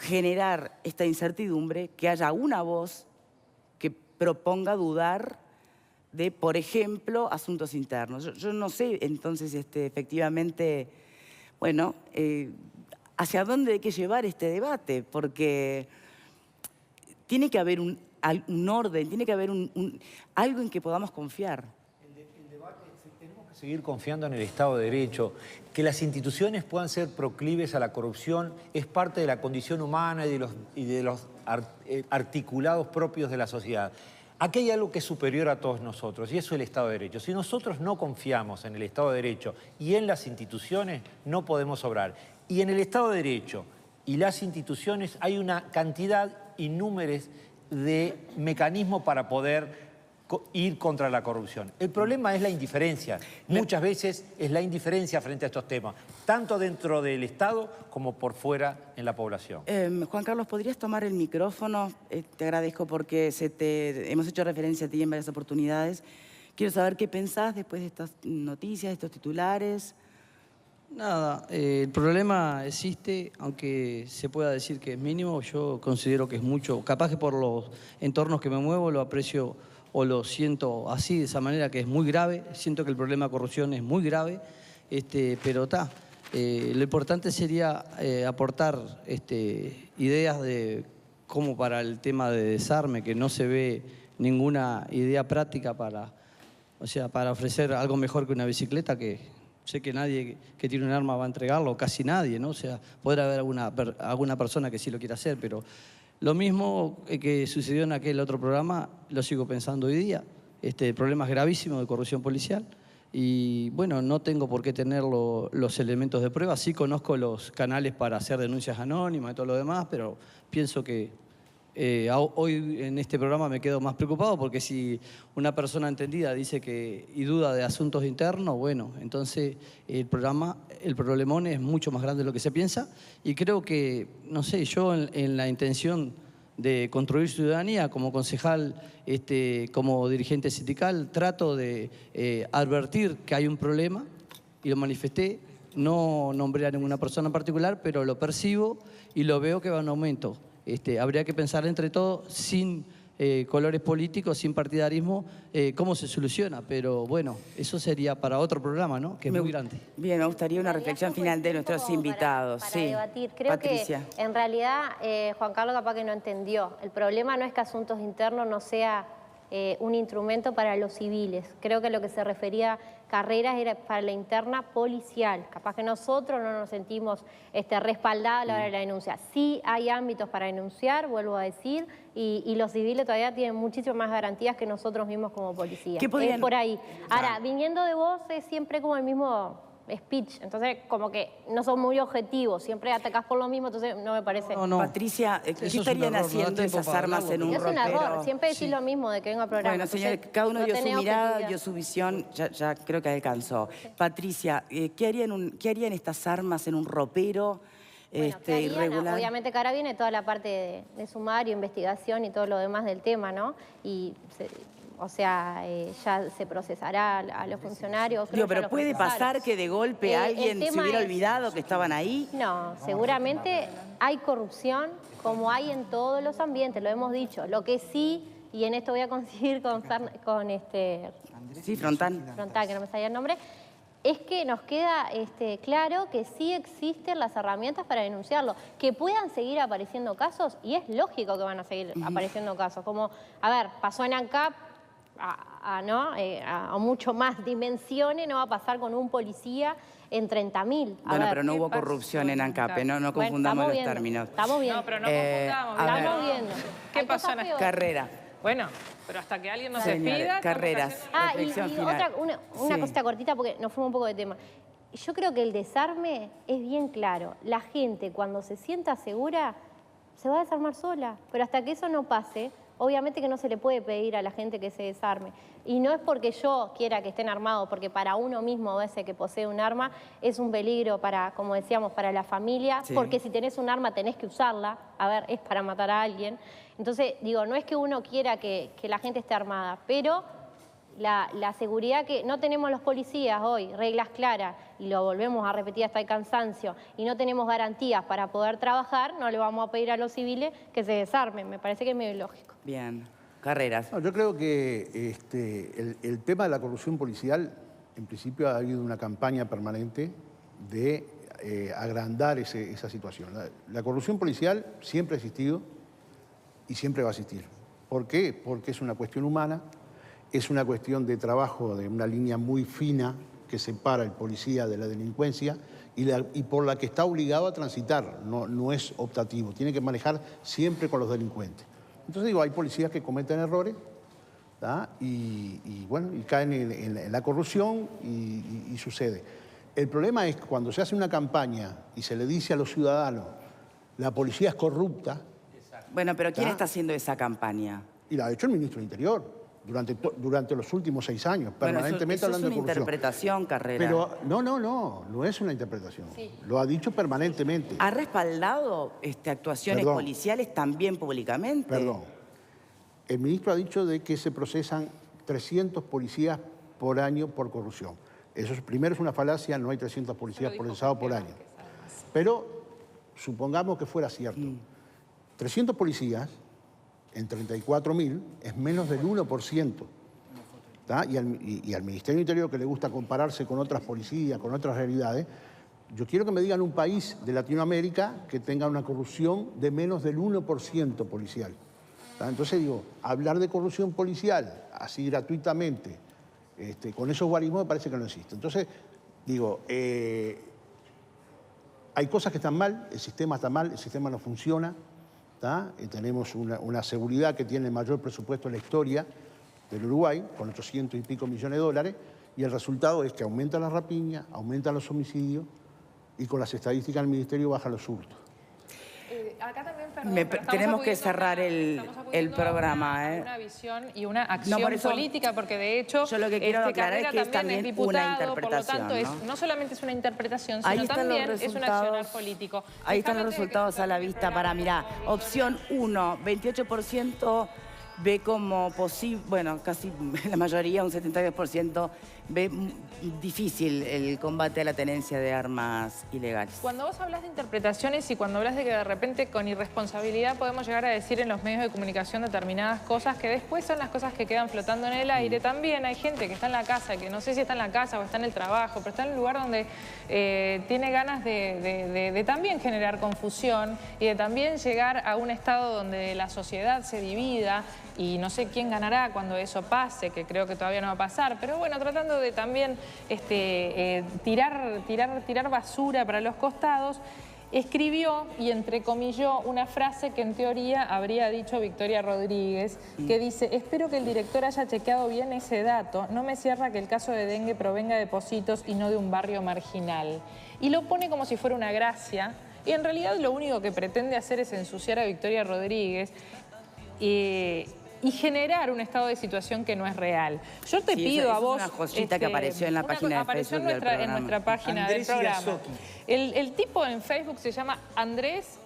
generar esta incertidumbre, que haya una voz que proponga dudar de, por ejemplo, asuntos internos. Yo no sé, entonces, efectivamente, bueno, hacia dónde hay que llevar este debate, porque tiene que haber un orden, tiene que haber algo en que podamos confiar. Seguir confiando en el Estado de Derecho, que las instituciones puedan ser proclives a la corrupción es parte de la condición humana y de los articulados propios de la sociedad. Aquí hay algo que es superior a todos nosotros y eso es el Estado de Derecho. Si nosotros no confiamos en el Estado de Derecho y en las instituciones, no podemos obrar. Y en el Estado de Derecho y las instituciones hay una cantidad innúmeres de mecanismos para poder ir contra la corrupción. El problema es la indiferencia. Muchas veces es la indiferencia frente a estos temas, tanto dentro del Estado como por fuera en la población. Juan Carlos, ¿podrías tomar el micrófono? Te agradezco porque hemos hecho referencia a ti en varias oportunidades. Quiero saber qué pensás después de estas noticias, de estos titulares. Nada, el problema existe, aunque se pueda decir que es mínimo, yo considero que es mucho. Capaz que por los entornos que me muevo lo aprecio o lo siento así, de esa manera, que es muy grave. Siento que el problema de corrupción es muy grave, pero está. Lo importante sería aportar ideas de cómo para el tema de desarme, que no se ve ninguna idea práctica para ofrecer algo mejor que una bicicleta, que sé que nadie que tiene un arma va a entregarlo, casi nadie, ¿no? O sea, podrá haber alguna persona que sí lo quiera hacer, pero... Lo mismo que sucedió en aquel otro programa, lo sigo pensando hoy día. Problemas gravísimos de corrupción policial. Y bueno, no tengo por qué tener los elementos de prueba. Sí conozco los canales para hacer denuncias anónimas y todo lo demás, pero pienso que hoy en este programa me quedo más preocupado porque si una persona entendida dice y duda de asuntos internos, bueno, entonces el problemón es mucho más grande de lo que se piensa y creo que, no sé, yo en la intención de construir ciudadanía. Como concejal, como dirigente sindical, trato de advertir que hay un problema y lo manifesté. No nombré a ninguna persona en particular, pero lo percibo y lo veo que va en aumento. Habría que pensar entre todos, sin colores políticos, sin partidarismo, cómo se soluciona. Pero bueno, eso sería para otro programa, ¿no? Que es muy grande. Bien, me gustaría una reflexión final de nuestros invitados. Para sí. debatir. Creo Patricia. que en realidad Juan Carlos capaz que no entendió. El problema no es que Asuntos Internos no sea un instrumento para los civiles. Creo que lo que se refería Carreras era para la interna policial. Capaz que nosotros no nos sentimos respaldados a la hora de la denuncia. Sí hay ámbitos para denunciar, vuelvo a decir, y los civiles todavía tienen muchísimas más garantías que nosotros mismos como policías. Es por ahí. Ahora, viniendo de vos es siempre como el mismo speech, entonces como que no son muy objetivos, siempre atacás por lo mismo, entonces no me parece. Patricia, ¿qué estarían haciendo esas armas en un ropero? Es un error, siempre decís lo mismo de que venga a programa. Bueno, señores, cada uno dio su mirada, dio su visión, ya creo que alcanzó. Patricia, ¿qué harían estas armas en un ropero irregular? Obviamente que ahora viene toda la parte de sumario, investigación y todo lo demás del tema, ¿no? Y ya se procesará a los funcionarios. Pero puede pasar que de golpe alguien se hubiera olvidado que estaban ahí. No, seguramente hay corrupción como hay en todos los ambientes, lo hemos dicho. Lo que sí, y en esto voy a coincidir con Frontán, que no me salía el nombre, es que nos queda claro que sí existen las herramientas para denunciarlo. Que puedan seguir apareciendo casos, y es lógico que van a seguir apareciendo casos. Como, a ver, pasó en ANCAP, a mucho más dimensiones, no va a pasar con un policía en 30.000. Bueno, pero no hubo corrupción en ANCAP, no confundamos los términos. Estamos viendo. No, pero no confundamos. Estamos viendo. ¿Qué pasó en esta carrera? Bueno, pero hasta que alguien nos despida... Carreras. Una cosita cortita porque nos fuimos un poco de tema. Yo creo que el desarme es bien claro. La gente cuando se sienta segura se va a desarmar sola, pero hasta que eso no pase, obviamente que no se le puede pedir a la gente que se desarme. Y no es porque yo quiera que estén armados, porque para uno mismo, ese que posee un arma, es un peligro para, como decíamos, para la familia, porque si tenés un arma tenés que usarla, es para matar a alguien. Entonces, digo, no es que uno quiera que la gente esté armada, pero la seguridad que no tenemos los policías hoy, reglas claras, y lo volvemos a repetir hasta el cansancio, y no tenemos garantías para poder trabajar, no le vamos a pedir a los civiles que se desarmen. Me parece que es medio ilógico. Bien. Carreras. No, yo creo que el tema de la corrupción policial, en principio ha habido una campaña permanente de agrandar esa situación. La corrupción policial siempre ha existido y siempre va a existir. ¿Por qué? Porque es una cuestión humana, es una cuestión de trabajo de una línea muy fina que separa el policía de la delincuencia y por la que está obligado a transitar, no es optativo, tiene que manejar siempre con los delincuentes. Entonces digo, hay policías que cometen errores y caen en la corrupción y sucede. El problema es que cuando se hace una campaña y se le dice a los ciudadanos la policía es corrupta. Bueno, pero ¿quién está haciendo esa campaña? Y la ha hecho el ministro del Interior durante los últimos 6 años, permanentemente hablando de corrupción. Es una interpretación, Carrera. Pero no es una interpretación. Sí. Lo ha dicho permanentemente. ¿Ha respaldado actuaciones policiales también públicamente? Perdón. El ministro ha dicho de que se procesan 300 policías por año por corrupción. Eso primero es una falacia, no hay 300 policías procesados por año. Pero supongamos que fuera cierto. 300 policías en 34.000 es menos del 1%. Y al Ministerio del Interior, que le gusta compararse con otras policías, con otras realidades, yo quiero que me digan un país de Latinoamérica que tenga una corrupción de menos del 1% policial. Entonces digo, hablar de corrupción policial así gratuitamente, con esos guarismos me parece que no existe. Entonces digo, hay cosas que están mal, el sistema está mal, el sistema no funciona. Tenemos una seguridad que tiene el mayor presupuesto en la historia del Uruguay, con 800 y pico millones de dólares, y el resultado es que aumentan las rapiñas, aumentan los homicidios, y con las estadísticas del Ministerio bajan los hurtos. Acá también, perdón, tenemos que cerrar el programa. Una visión y una acción política, porque de hecho yo lo que quiero aclarar es que es también también diputado, una interpretación. Por lo tanto, no solamente es una interpretación, sino también es un accionar político. Ahí están los resultados a la vista para mirar. Opción 1, 28% ve como posible, bueno, casi la mayoría, un 72%, ve difícil el combate a la tenencia de armas ilegales. Cuando vos hablas de interpretaciones y cuando hablas de que de repente con irresponsabilidad podemos llegar a decir en los medios de comunicación determinadas cosas que después son las cosas que quedan flotando en el aire, también hay gente que está en la casa, que no sé si está en la casa o está en el trabajo, pero está en un lugar donde tiene ganas de también generar confusión y de también llegar a un estado donde la sociedad se divida y no sé quién ganará cuando eso pase, que creo que todavía no va a pasar, pero bueno, tratando de también tirar basura para los costados, escribió y entrecomilló una frase que en teoría habría dicho Victoria Rodríguez, que dice: espero que el director haya chequeado bien ese dato, no me cierra que el caso de dengue provenga de Pocitos y no de un barrio marginal. Y lo pone como si fuera una gracia, y en realidad lo único que pretende hacer es ensuciar a Victoria Rodríguez y generar un estado de situación que no es real. Yo te pido a vos... Es una cosita que apareció en la página de Facebook del programa. En nuestra página del programa. El tipo en Facebook se llama Andrés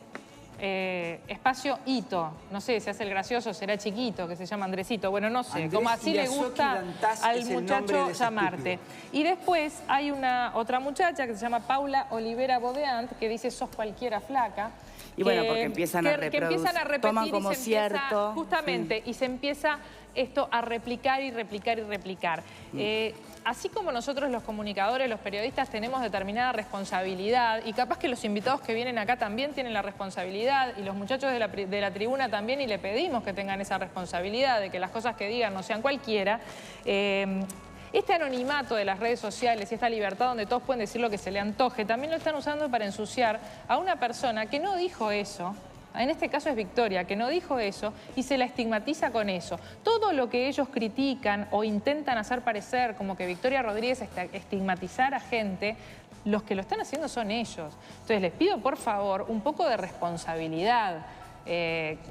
espacio Hito. No sé, se hace el gracioso, será chiquito, que se llama Andresito. Bueno, no sé, Andrés como así le gusta al muchacho llamarte. Y después hay otra muchacha que se llama Paula Olivera Bodeant, que dice: sos cualquiera flaca. Y bueno, porque empiezan a repetir, toman como cierto. Justamente, sí. Y se empieza esto a replicar y replicar y replicar. Así como nosotros los comunicadores, los periodistas tenemos determinada responsabilidad y capaz que los invitados que vienen acá también tienen la responsabilidad y los muchachos de la tribuna también, y le pedimos que tengan esa responsabilidad de que las cosas que digan no sean cualquiera. Este anonimato de las redes sociales y esta libertad donde todos pueden decir lo que se le antoje, también lo están usando para ensuciar a una persona que no dijo eso. En este caso es Victoria, que no dijo eso y se la estigmatiza con eso. Todo lo que ellos critican o intentan hacer parecer como que Victoria Rodríguez estigmatizar a gente, los que lo están haciendo son ellos. Entonces les pido por favor un poco de responsabilidad.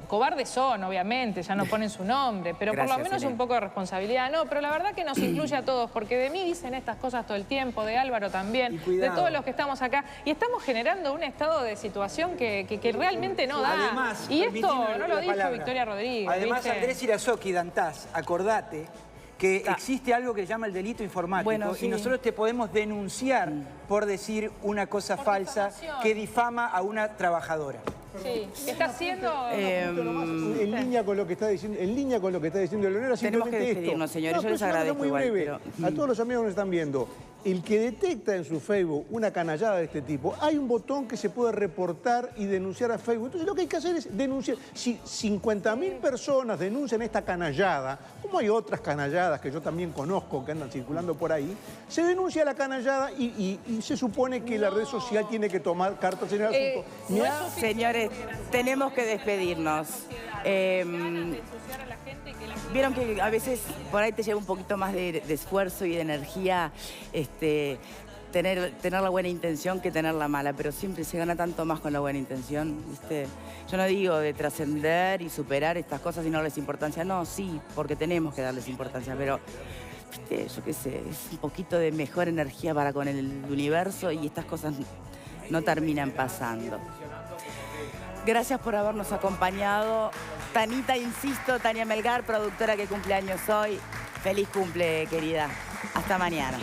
Cobardes son, obviamente, ya no ponen su nombre, pero gracias, por lo menos un poco de responsabilidad. No, pero la verdad que nos incluye a todos, porque de mí dicen estas cosas todo el tiempo, de Álvaro también, de todos los que estamos acá, y estamos generando un estado de situación que realmente no da. Además, y esto no lo dijo Victoria Rodríguez. Además, ¿viste? Andrés Irazoqui, Dantás, acordate que existe algo que se llama el delito informático, bueno, sí, y nosotros te podemos denunciar por decir una cosa falsa que difama a una trabajadora. Sí, está haciendo... en línea con lo que está diciendo, Leonora, tenemos que despedirnos, señores, yo les agradezco muy igual, breve. pero... A todos los amigos que nos están viendo, el que detecta en su Facebook una canallada de este tipo, hay un botón que se puede reportar y denunciar a Facebook. Entonces lo que hay que hacer es denunciar. Si 50.000 personas denuncian esta canallada, como hay otras canalladas que yo también conozco que andan circulando por ahí, se denuncia la canallada y se supone que la red social tiene que tomar cartas en el asunto. Señores, tenemos que despedirnos. Vieron que a veces por ahí te lleva un poquito más de esfuerzo y de energía tener la buena intención que tener la mala, pero siempre se gana tanto más con la buena intención, ¿viste? Yo no digo de trascender y superar estas cosas y no darles importancia, no, sí, porque tenemos que darles importancia, pero ¿viste? Yo qué sé, es un poquito de mejor energía para con el universo y estas cosas no terminan pasando. Gracias por habernos acompañado. Tanita, insisto, Tania Melgar, productora que cumple años hoy. Feliz cumple, querida. Hasta mañana.